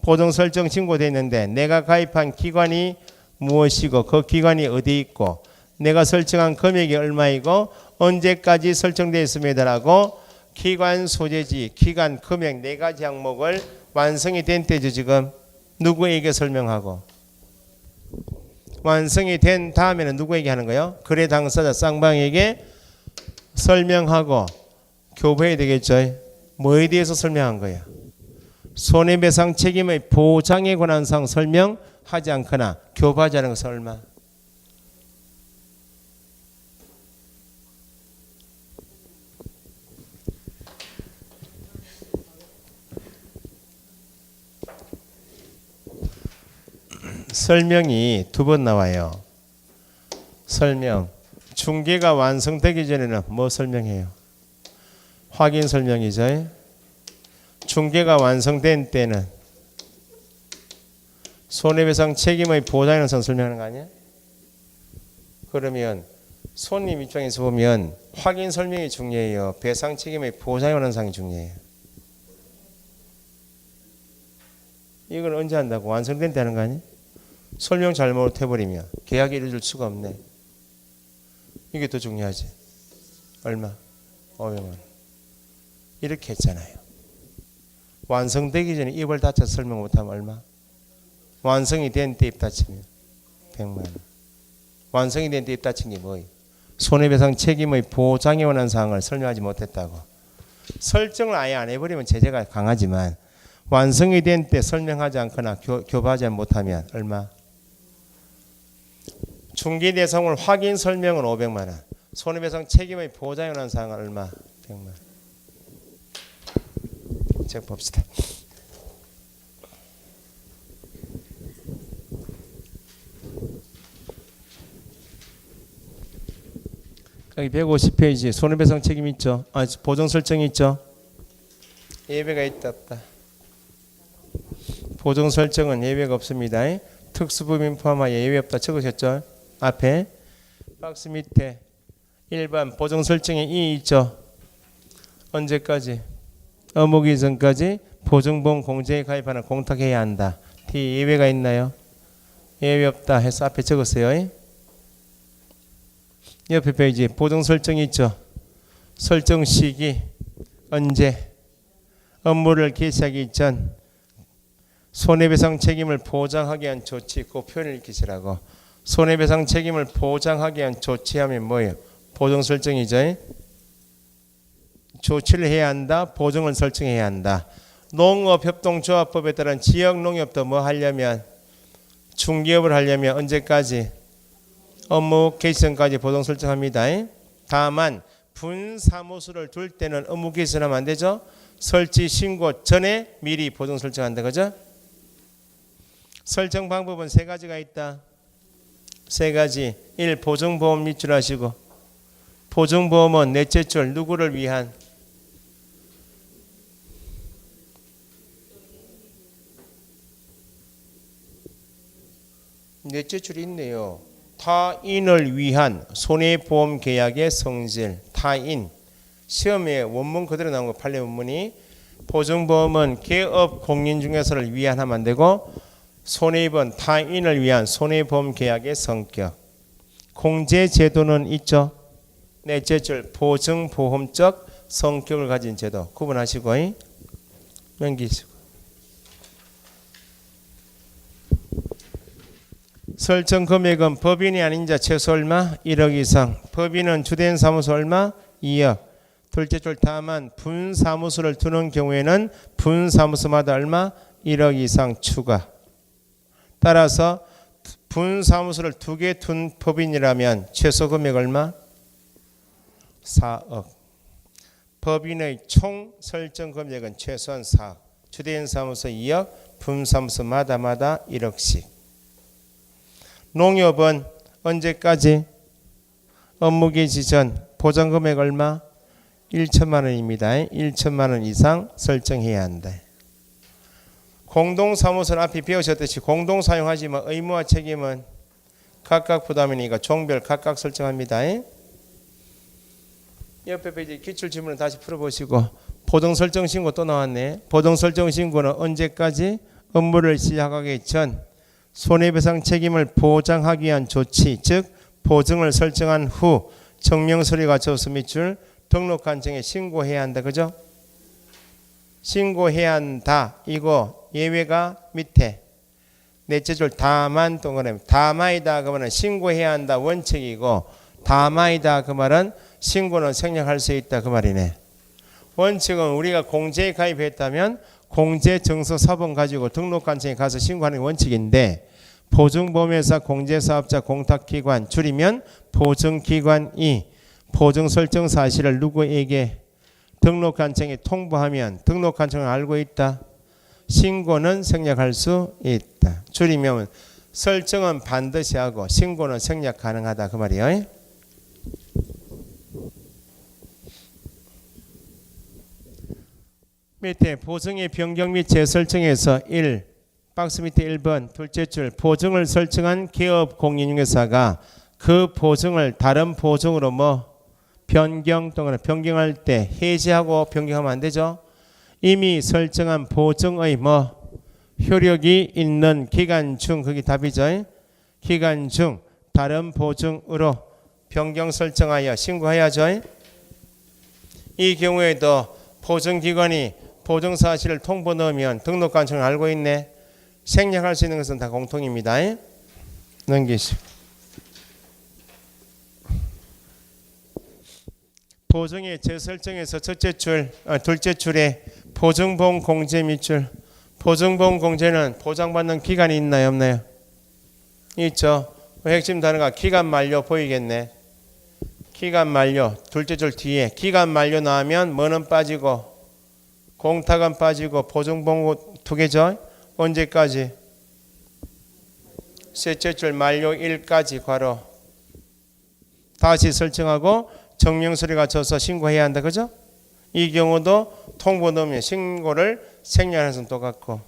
보증 설정 신고되어 있는데 내가 가입한 기관이 무엇이고 그 기관이 어디 있고 내가 설정한 금액이 얼마이고 언제까지 설정되어 있습니다라고 기관 소재지, 기간, 금액 네 가지 항목을 완성이 된 때죠. 지금 누구에게 설명하고 완성이 된 다음에는 누구에게 하는 거예요? 거래 당사자 쌍방에게 설명하고 교부해야 되겠죠. 뭐에 대해서 설명한 거예요? 손해배상 책임의 보장에 관한 사항 설명하지 않거나 교부하지 않은 것은 얼마? 설명이 두 번 나와요. 설명. 중개가 완성되기 전에는 뭐 설명해요? 확인 설명이죠. 중개가 완성된 때는 손해배상 책임의 보장에 관한 설명하는 거 아니야? 그러면 손님 입장에서 보면 확인 설명이 중요해요. 배상 책임의 보장에 관한 사항이 중요해요. 이걸 언제 한다고? 완성된 때 하는 거 아니야? 설명 잘못해버리면 계약이 이루어질 수가 없네. 이게 더 중요하지. 얼마? 500만 원. 이렇게 했잖아요. 완성되기 전에 입을 닫혀서 설명 못하면 얼마? 완성이 된 때 입 닫히면 100만 원. 완성이 된 때 입 닫힌 게 뭐예요? 손해배상 책임의 보장에 관한 사항을 설명하지 못했다고. 설정을 아예 안 해버리면 제재가 강하지만 완성이 된 때 설명하지 않거나 교부하지 못하면 얼마? 중개 대상물 확인 설명은 500만 원. 손해배상 책임의 보장에 관한 사항은 얼마? 100만 원. 책 봅시다. 여기 150페이지 손해배상 책임 있죠? 보정 설정이 있죠? 예외가 있다 없다? 보정 설정은 예외가 없습니다. 특수법인 포함하여 예외 없다 적으셨죠? 앞에 박스 밑에 1번 보정 설정에 이 있죠? 언제까지? 어묵 이전까지 보증보험 공제에 가입하는 공탁해야 한다. D 예외가 있나요? 예외 없다 해서 앞에 적었어요. 옆에 페이지 보정 설정이 있죠. 설정 시기 언제 업무를 개시하기 전 손해배상 책임을 보장하기 위한 조치 그 표현을 익히시라고. 손해배상 책임을 보장하기 위한 조치하면 뭐예요? 보정 설정이죠. 조치를 해야 한다. 보정을 설정해야 한다. 농업협동조합법에 따른 지역농협도 뭐 하려면 중개업을 하려면 언제까지? 업무 개시 전까지 보정 설정합니다. 다만 분사무소를 둘 때는 업무 개시하면 안 되죠. 설치 신고 전에 미리 보정 설정한다. 그죠? 설정 방법은 세 가지가 있다. 세 가지. 1. 보증보험 밑줄하시고 보증보험은 넷째 줄 누구를 위한? 넷째 줄이 있네요. 타인을 위한 손해보험 계약의 성질. 타인. 시험에 원문 그대로 나온 거 판례 원문이 보증보험은 개업 공인중개사를 위한 하면 안 되고 손해입은 타인을 위한 손해보험 계약의 성격. 공제제도는 있죠. 넷째 줄 보증보험적 성격을 가진 제도 구분하시고 넘기시고. 설정 금액은 법인이 아닌 자 최소 얼마? 1억 이상. 법인은 주된 사무소 얼마? 2억. 둘째 줄 다만 분사무소를 두는 경우에는 분사무소마다 얼마? 1억 이상 추가. 따라서 분사무소를 2개 둔 법인이라면 최소 금액 얼마? 4억. 법인의 총 설정 금액은 최소한 4억. 주된 사무소 2억, 분사무소마다 1억씩. 농협은 언제까지? 업무 개시 전 보장 금액 얼마? 1천만 원입니다. 1천만 원 이상 설정해야 한다. 공동사무소는 앞에 배우셨듯이 공동 사용하지만 의무와 책임은 각각 부담이니까 종별 각각 설정합니다. 옆에 페이지 기출 질문을 다시 풀어보시고 보정 설정 신고 또 나왔네. 보정 설정 신고는 언제까지? 업무를 시작하기 전 손해배상 책임을 보장하기 위한 조치, 즉 보증을 설정한 후 증명서류가 접수 밑줄 등록한 증에 신고해야 한다. 그죠? 신고해야 한다. 이거 예외가 밑에 넷째 줄 다만 동그라미. 다만이다 그 말은 신고해야 한다 원칙이고 다만이다 그 말은 신고는 생략할 수 있다 그 말이네. 원칙은 우리가 공제에 가입했다면 공제증서 사본 가지고 등록관청에 가서 신고하는 게 원칙인데 보증보험회사 공제사업자 공탁기관 줄이면 보증기관이 보증 설정 사실을 누구에게 등록관청에 통보하면 등록관청은 알고 있다. 신고는 생략할 수 있다. 줄이면 설정은 반드시 하고 신고는 생략 가능하다 그 말이에요. 밑에 보증의 변경 및 재설정에서 1. 박스 밑에 1번 둘째 줄 보증을 설정한 기업 공인중개사가 그 보증을 다른 보증으로 변경 또는 변경할 때 해지하고 변경하면 안 되죠. 이미 설정한 보증의 효력이 있는 기간 중, 그게 답이죠. 기간 중 다른 보증으로 변경 설정하여 신고해야죠. 이 경우에도 보증기관이 보증사실을 통보 넣으면 등록관청을 알고 있네. 생략할 수 있는 것은 다 공통입니다. 넘기시고. 보증의 재설정에서 둘째 줄에 보증보험 공제 밑줄. 보증보험 공제는 보장받는 기간이 있나요, 없나요? 있죠. 핵심 단어가 기간 만료 보이겠네. 기간 만료, 둘째 줄 뒤에 기간 만료 나오면 뭐는 빠지고 공탁은 빠지고 보증보험 두 개죠. 언제까지? 셋째 줄 만료일까지 괄호. 다시 설정하고 정명서류가 져서 신고해야 한다. 그죠? 이 경우도 통보 넣으면 신고를 생략하는 것은 똑같고.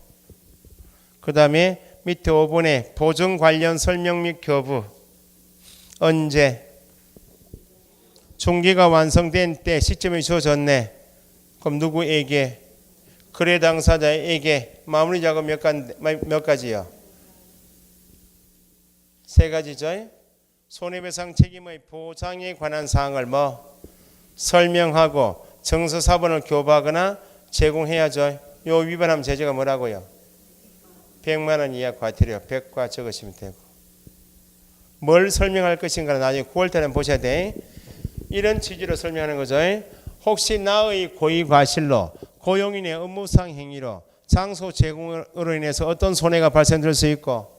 그 다음에 밑에 5번에 보증 관련 설명 및 교부. 언제? 중개가 완성된 때 시점이 주어졌네. 그럼 누구에게? 거래 당사자에게. 마무리 작업 몇 가지요? 세 가지죠. 손해배상 책임의 보장에 관한 사항을 설명하고 정서사본을 교부하거나 제공해야죠. 요 위반하면 제재가 뭐라고요? 100만 원 이하 과태료 100과 적으시면 되고. 뭘 설명할 것인가는 나중에 9월 달에 보셔야 돼. 이런 취지로 설명하는 거죠. 혹시 나의 고의과실로 고용인의 업무상 행위로 장소 제공으로 인해서 어떤 손해가 발생될 수 있고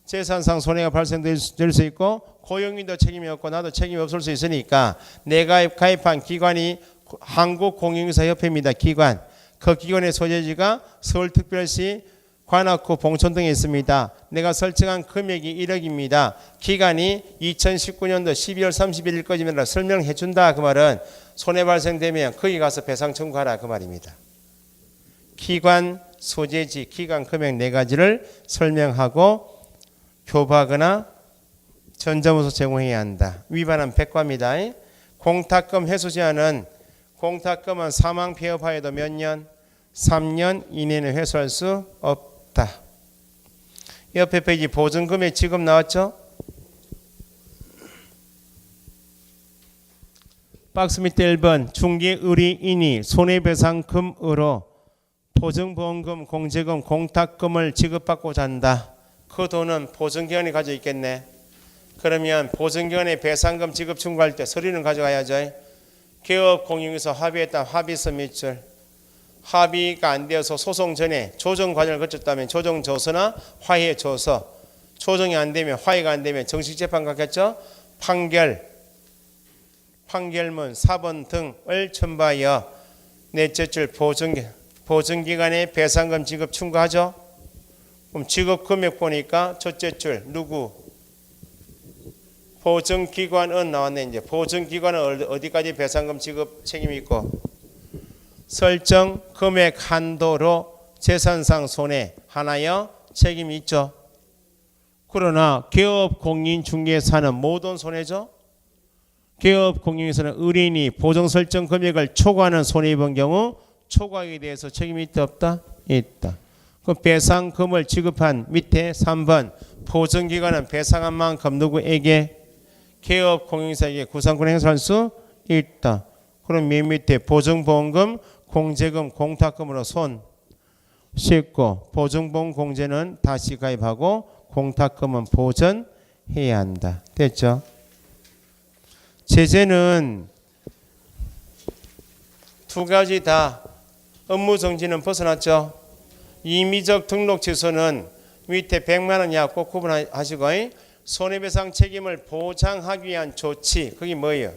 재산상 손해가 발생될 수 있고 고용인도 책임이 없고 나도 책임이 없을 수 있으니까 내가 가입한 기관이 한국공인중개사협회입니다. 기관. 그 기관의 소재지가 서울특별시 관악구 봉천 등에 있습니다. 내가 설정한 금액이 1억입니다. 기간이 2019년도 12월 31일까지입니다. 설명해 준다. 그 말은 손해 발생되면 거기 가서 배상 청구하라. 그 말입니다. 기관, 소재지, 기간 금액 네 가지를 설명하고 교부하거나 전자문서 제공해야 한다. 위반하면 100과입니다. 공탁금 회수 제한은 공탁금은 사망 폐업하여도 몇 년? 3년 이내는 회수할 수 없다. 옆에 페이지 보증금액 지급 나왔죠? 박스 밑에 1번 중개의뢰인이 손해배상금으로 보증보험금, 공제금, 공탁금을 지급받고자 한다. 그 돈은 보증기관이 가지고 있겠네. 그러면 보증기관에 배상금 지급 청구할 때 서류는 가져가야죠. 개업 공유에서 합의했다. 합의서 밑줄. 합의가 안 되어서 소송 전에 조정 과정을 거쳤다면 조정 조서나 화해 조서. 조정이 안 되면 화해가 안 되면 정식 재판 갖겠죠. 판결문, 사본 등을 첨부하여 넷째 줄 보증기관에 배상금 지급 청구하죠. 그럼 지급 금액 보니까 첫째 줄 누구? 보증기관은 나왔네. 이제 보증기관은 어디까지 배상금 지급 책임이 있고 설정 금액 한도로 재산상 손해 하나여 책임이 있죠. 그러나 개업공인중개사는 모든 손해죠. 개업공인에서는 의뢰인이 보증 설정 금액을 초과하는 손해입은 경우 초과액에 대해서 책임이 있다 없다? 있다. 그 배상금을 지급한 밑에 3번 보증기관은 배상한 만큼 누구에게? 개업공인사에게 구상권 행사할 수 있다. 그럼 맨 밑에 보증보험금, 공제금, 공탁금으로 손 씻고 보증보험 공제는 다시 가입하고 공탁금은 보전해야 한다. 됐죠? 제재는 두 가지 다 업무정지는 벗어났죠. 임의적 등록 취소는 밑에 100만 원 이하 꼭 구분하시고 손해배상 책임을 보장하기 위한 조치 그게 뭐예요?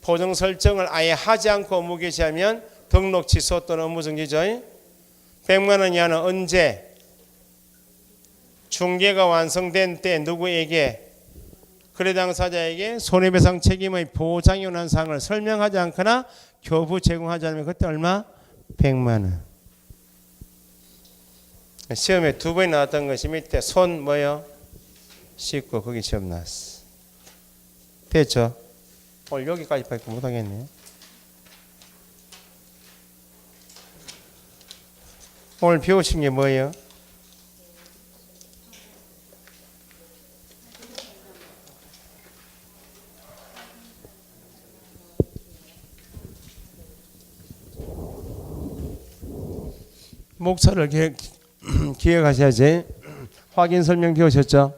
보증 설정을 아예 하지 않고 업무 개시하면 등록 취소 또는 업무정지죠. 100만 원 이하는 언제? 중개가 완성된 때 누구에게? 거래 당사자에게 손해배상 책임의 보장에 관한 사항을 설명하지 않거나 교부 제공하지 않으면 그때 얼마? 100만 원. 시험에 두 번이 나왔던 것이 밑에 손 뭐요? 씻고 거기 시험 나왔어. 됐죠? 오늘 여기까지밖에 못하겠네. 오늘 배우신 게 뭐예요? 목차를 기억하셔야지. 확인 설명 배우셨죠?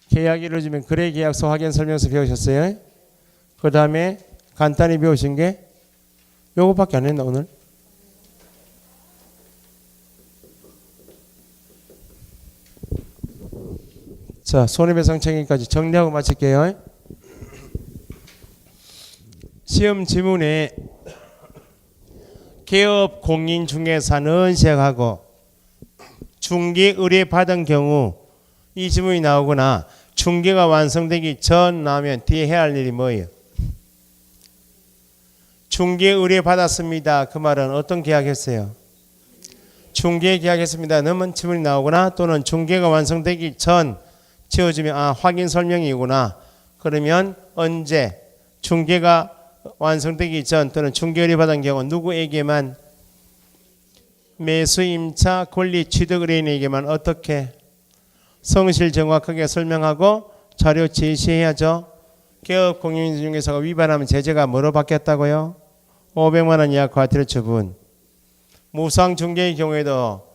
계약이 이루어지면 거래 계약서 확인 설명서 배우셨어요? 그 다음에 간단히 배우신 게 요거밖에 안 했나 오늘? 자, 손해배상 책임까지 정리하고 마칠게요. 시험 지문에 개업 공인중개사는 시작하고 중개 의뢰 받은 경우 이 지문이 나오거나 중개가 완성되기 전 나오면 뒤에 해야 할 일이 뭐예요? 중개 의뢰 받았습니다. 그 말은 어떤 계약했어요? 중개 계약했습니다. 넣으면 지문이 나오거나 또는 중개가 완성되기 전 지어주면 확인 설명이구나. 그러면 언제 중개가 완성되기 전 또는 중개 의뢰 받은 경우 누구에게만? 매수임차 권리 취득 의뢰인에게만 어떻게? 성실 정확하게 설명하고 자료 제시해야죠. 개업 공인중개사가 위반하면 제재가 뭐로 바뀌었다고요? 500만 원 이하 과태료 처분. 무상 중개의 경우에도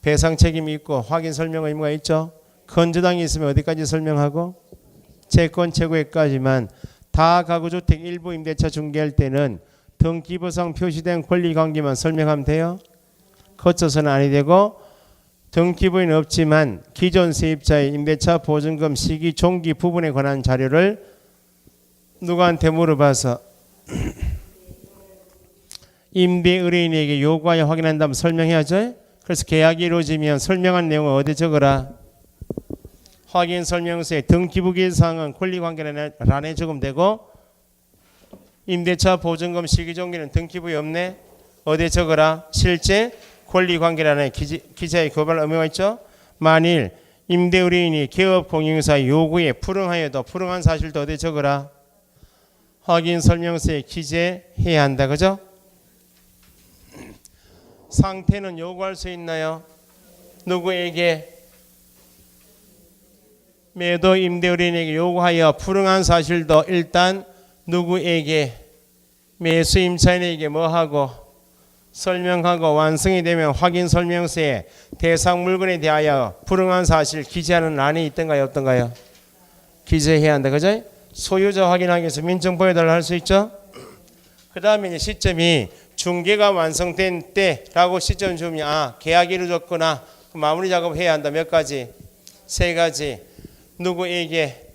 배상 책임이 있고 확인 설명 의무가 있죠. 건조당이 있으면 어디까지 설명하고? 채권 최고액까지만. 다가구주택 일부 임대차 중개할 때는 등기부상 표시된 권리관계만 설명하면 돼요. 거쳐서는 아니 되고 등기부에는 없지만 기존 세입자의 임대차 보증금 시기 종기 부분에 관한 자료를 누구한테 물어봐서 임대 의뢰인에게 요구하여 확인한 다음 설명해야죠. 그래서 계약이 이루어지면 설명한 내용을 어디 적어라? 확인 설명서에 등기부 기사항은 권리관계란에 적으면 되고 임대차 보증금 시기 종기는 등기부에 없네. 어디에 적어라? 실제 권리관계란에 기재의 교발 의무가 있죠. 만일 임대 의뢰인이 개업 공인중개사 요구에 불응하여도 불응한 사실도 어디에 적어라? 확인 설명서에 기재해야 한다. 그죠? 상태는 요구할 수 있나요? 누구에게? 매도 임대 의뢰인에게 요구하여 불응한 사실도 일단 누구에게? 매수 임차인에게 뭐하고? 설명하고 완성이 되면 확인 설명서에 대상 물건에 대하여 불응한 사실 기재하는 란이 있던가요? 없던가요? 기재해야 한다. 그죠? 소유자 확인하기 위해서 민증 보여달라 할 수 있죠. 그 다음에 이제 시점이 중개가 완성된 때라고 시점 주면 계약이 이루어졌구나. 마무리 작업 해야 한다. 몇 가지? 3가지. 누구에게?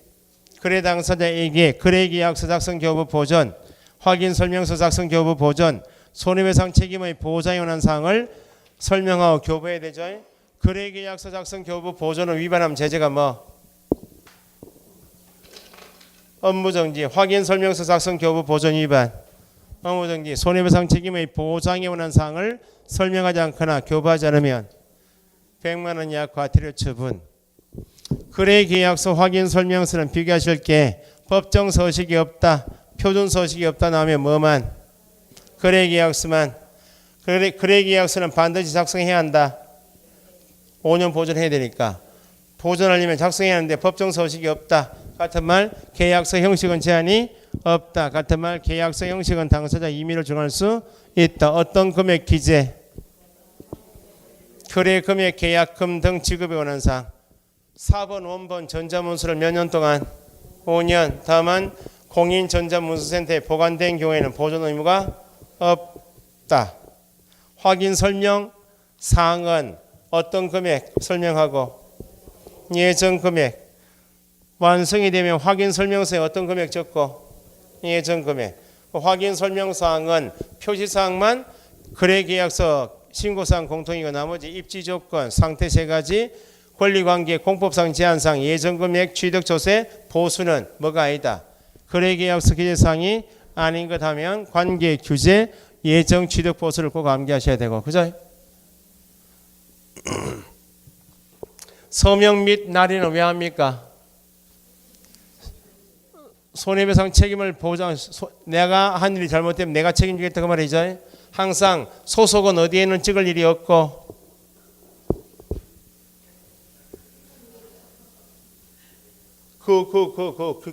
거래 당사자에게 거래계약서 작성 교부 보전, 확인 설명서 작성 교부 보전, 손해배상 책임의 보장에 관한 사항을 설명하고 교부해야 되죠. 거래계약서 작성 교부 보전을 위반하면 제재가 뭐? 업무정지. 확인 설명서 작성 교부 보전 위반. 업무정지. 손해배상 책임의 보장에 관한 사항을 설명하지 않거나 교부하지 않으면 100만 원 이하 과태료 처분. 거래계약서 확인 설명서는 비교하실 게 법정 서식이 없다, 표준 서식이 없다 나오면 뭐만? 거래계약서만. 거래계약서는 반드시 작성해야 한다. 5년 보존해야 되니까. 보존하려면 작성해야 하는데 법정 서식이 없다. 같은 말 계약서 형식은 제한이 없다. 같은 말 계약서 형식은 당사자 임의로 정할 수 있다. 어떤 금액 기재? 거래 금액, 계약금 등 지급에 관한 사항. 4번, 원본 전자문서를 몇 년 동안? 5년. 다만 공인전자문서센터에 보관된 경우에는 보존 의무가 없다. 확인 설명 사항은 어떤 금액 설명하고? 예정 금액. 완성이 되면 확인 설명서에 어떤 금액 적고? 예정 금액. 확인 설명 사항은 표시 사항만 거래계약서 신고사항 공통이고 나머지 입지 조건, 상태 3가지, 권리관계, 공법상 제한사항, 예정금액, 취득조세, 보수는 뭐가 아니다. 거래계약서 기재사항이 아닌 것 하면 관계, 규제, 예정, 취득, 보수를 꼭 암기하셔야 되고. 그죠? 서명 및 날인은 왜 합니까? 손해배상 책임을 보장, 내가 한 일이 잘못되면 내가 책임지겠다 그 말이죠. 항상 소속은 어디에는 찍을 일이 없고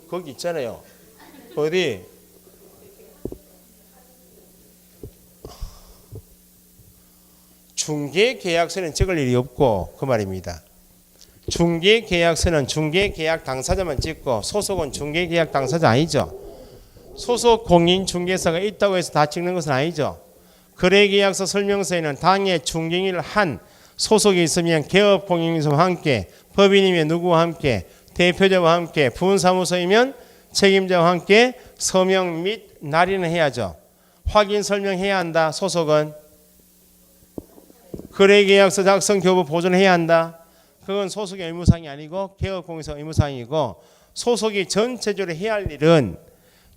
거기 있잖아요. 어디? 중개계약서는 찍을 일이 없고 그 말입니다. 중개계약서는 중개계약 당사자만 찍고 소속은 중개계약 당사자 아니죠. 소속 공인중개사가 있다고 해서 다 찍는 것은 아니죠. 거래계약서 설명서에는 당해 중개인을 한 소속이 있으면 개업공인중개사와 함께 법인이면 누구와 함께 대표자와 함께 부문사무소이면 책임자와 함께 서명 및 날인을 해야죠. 확인 설명해야 한다. 소속은 거래계약서 작성 교부 보존해야 한다. 그건 소속의 의무사항이 아니고 개업공인사 의무사항이고 소속이 전체적으로 해야 할 일은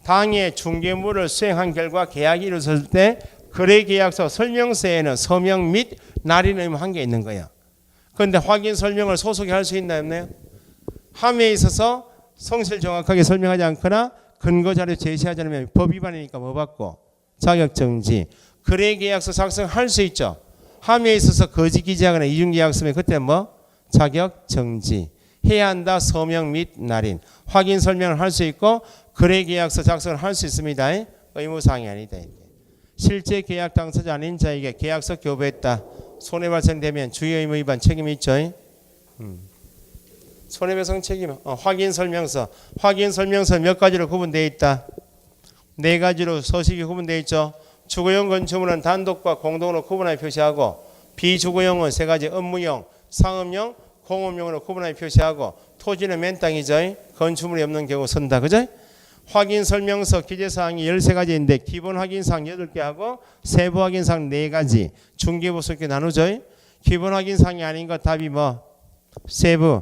당해 중개물을 수행한 결과 계약이 이루어졌을 때 거래계약서 설명서에는 서명 및 날인 의무 한 게 있는 거예요. 그런데 확인 설명을 소속이 할 수 있나요? 없나요? 함에 있어서 성실 정확하게 설명하지 않거나 근거 자료 제시하지 않으면 법 위반이니까 뭐 받고 자격정지. 거래계약서 작성할 수 있죠. 함에 있어서 거짓 기재하거나 이중계약 쓰면 그때 뭐 자격정지. 해야 한다. 서명 및 날인. 확인 설명을 할 수 있고 거래계약서 작성을 할 수 있습니다. 의무사항이 아니다. 실제 계약 당사자 아닌 자에게 계약서 교부했다. 손해 발생되면 주의 의무 위반 책임이 있죠. 손해배상 책임. 확인 설명서. 확인 설명서 몇 가지로 구분되어 있다. 4가지로 서식이 구분되어 있죠. 주거용 건축물은 단독과 공동으로 구분하여 표시하고 비주거용은 3가지 업무용, 상업용, 공업용으로 구분하여 표시하고 토지는 맨 땅이죠. 건축물이 없는 경우 선다. 그죠? 확인 설명서 기재사항이 13가지인데 기본 확인사항 8개 하고 세부 확인사항 4가지 중개보수 이렇게 나누죠. 기본 확인사항이 아닌 것 답이 뭐? 세부.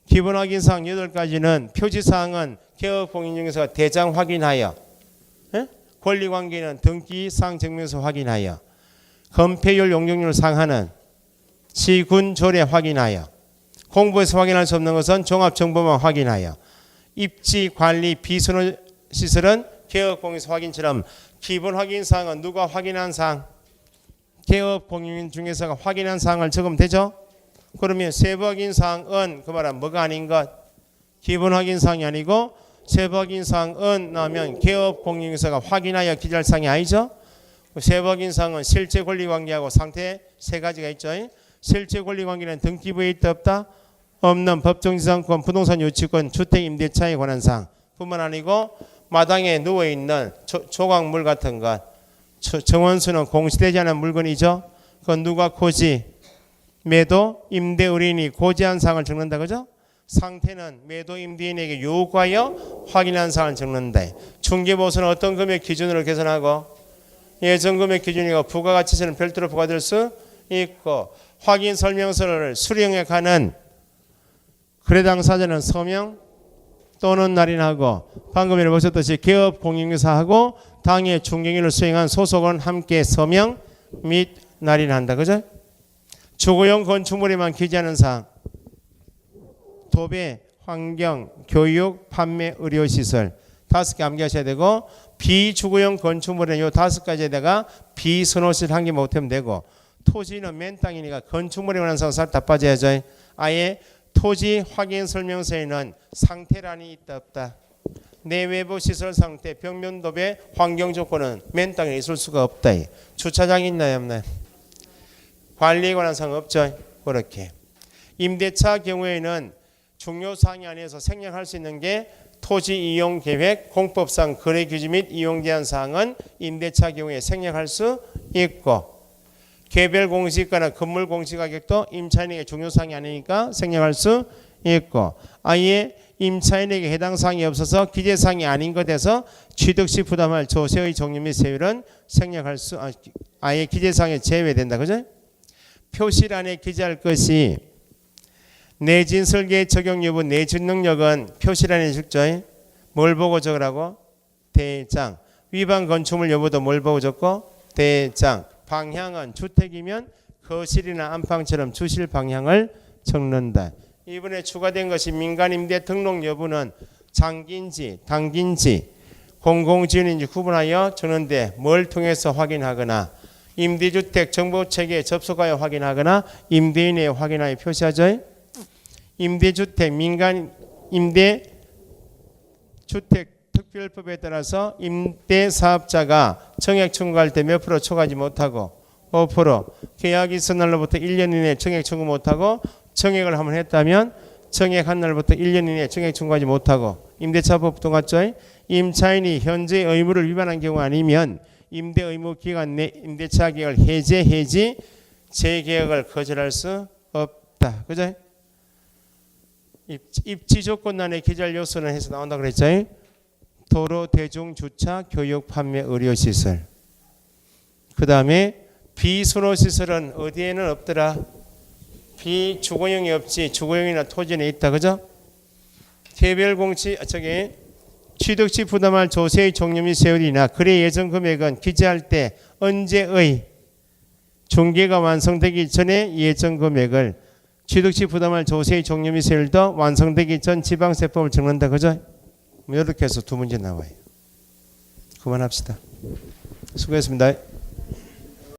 기본 확인사항 8가지는 표지사항은 개업공인중개사가 대장 확인하여 권리관계는 등기사항 증명서 확인하여 건폐율 용적률 상한은 시군조례 확인하여 공부에서 확인할 수 없는 것은 종합정보만 확인하여 입지 관리 비선호 시설은 개업공인중개사 확인처럼 기본 확인사항은 누가 확인한 사항? 개업공인중개사가 확인한 사항을 적으면 되죠. 그러면 세부 확인사항은 그 말은 뭐가 아닌 것? 기본 확인사항이 아니고 세부 확인사항은 나오면 개업공인중개사가 확인하여 기재할 사항이 아니죠. 세부 확인사항은 실제 권리관계하고 상태 3가지가 있죠. 실제 권리관계는 등기부에 있다 없다? 없는 법정지상권, 부동산 유치권, 주택 임대차에 관한 사항 뿐만 아니고 마당에 누워있는 조각물 같은 것 정원수는 공시되지 않은 물건이죠. 그건 누가 고지? 매도, 임대, 의뢰인이 고지한 사항을 적는다. 그죠? 상태는 매도, 임대인에게 요구하여 확인한 사항을 적는다. 중개보수는 어떤 금액 기준으로 계산하고 예전 금액 기준이고 부가가치세는 별도로 부과될 수 있고 확인 설명서를 수령해 가는 거래 당사자는 서명 또는 날인하고 방금 전에 보셨듯이 개업공인중개사하고 당해 중개인을 수행한 소속은 함께 서명 및 날인한다. 그죠? 주거용 건축물에만 기재하는 사항 도배, 환경, 교육, 판매, 의료시설 5개 암기하셔야 되고 비주거용 건축물은 요 5가지에다가 비선호시설 한 개 못하면 되고 토지는 맨 땅이니까 건축물에 관한 사항 다 빠져야죠. 아예 토지 확인 설명서에는 상태란이 있다 없다. 내외부 시설 상태, 벽면 도배, 환경 조건은 맨 땅에 있을 수가 없다. 주차장 있나요 없나요? 관리에 관한 사항 없죠. 그렇게 임대차 경우에는 중요 사항이 안에서 생략할 수 있는 게 토지 이용 계획, 공법상 거래 규제 및 이용 제한 사항은 임대차 경우에 생략할 수 있고 개별 공시가나 건물 공시 가격도 임차인에게 중요 사항이 아니니까 생략할 수 있고 아예 임차인에게 해당 사항이 없어서 기재 사항이 아닌 것에서 취득 시 부담할 조세의 종류 및 세율은 생략할 수 아예 기재 사항에 제외된다. 그죠? 표시란에 기재할 것이 내진 설계 적용 여부 내진 능력은 표시란에 적죠. 뭘 보고 적으라고? 대장. 위반 건축물 여부도 뭘 보고 적고? 대장. 방향은 주택이면 거실이나 안방처럼 주실 방향을 적는다. 이번에 추가된 것이 민간임대 등록 여부는 장기인지 단기인지 공공지원인지 구분하여 적는데 뭘 통해서 확인하거나 임대주택 정보체계에 접속하여 확인하거나 임대인에 확인하여 표시하죠. 임대주택 민간 임대주택 특별법에 따라서 임대사업자가 청약 청구할 때 몇 프로 초과하지 못하고 5%, 계약이 있은 날로부터 1년 이내에 청약 청구 못하고 청약을 한번 했다면 청약한 날부터 1년 이내에 청약 청구하지 못하고 임대차법 똑같죠. 임차인이 현재 의무를 위반한 경우 아니면 임대 의무 기간 내 임대차 계약을 해지 재계약을 거절할 수 없다. 그죠? 입지 조건란의 기절 요소는 해서 나온다 그랬죠. 도로, 대중, 주차, 교육, 판매, 의료 시설. 그 다음에 비순호 시설은 어디에는 없더라. 비주거용이 없지 주거용이나 토지에 있다. 그죠? 개별 공시 저기 취득시 부담할 조세의 종류 및 세율이나 거래 예정 금액은 기재할 때 언제의 중개가 완성되기 전에 예정 금액을 취득시 부담할 조세의 종류 및 세율도 완성되기 전 지방세법을 적는다. 그죠? 이렇게 해서 두 문제 나와요. 그만합시다. 수고했습니다.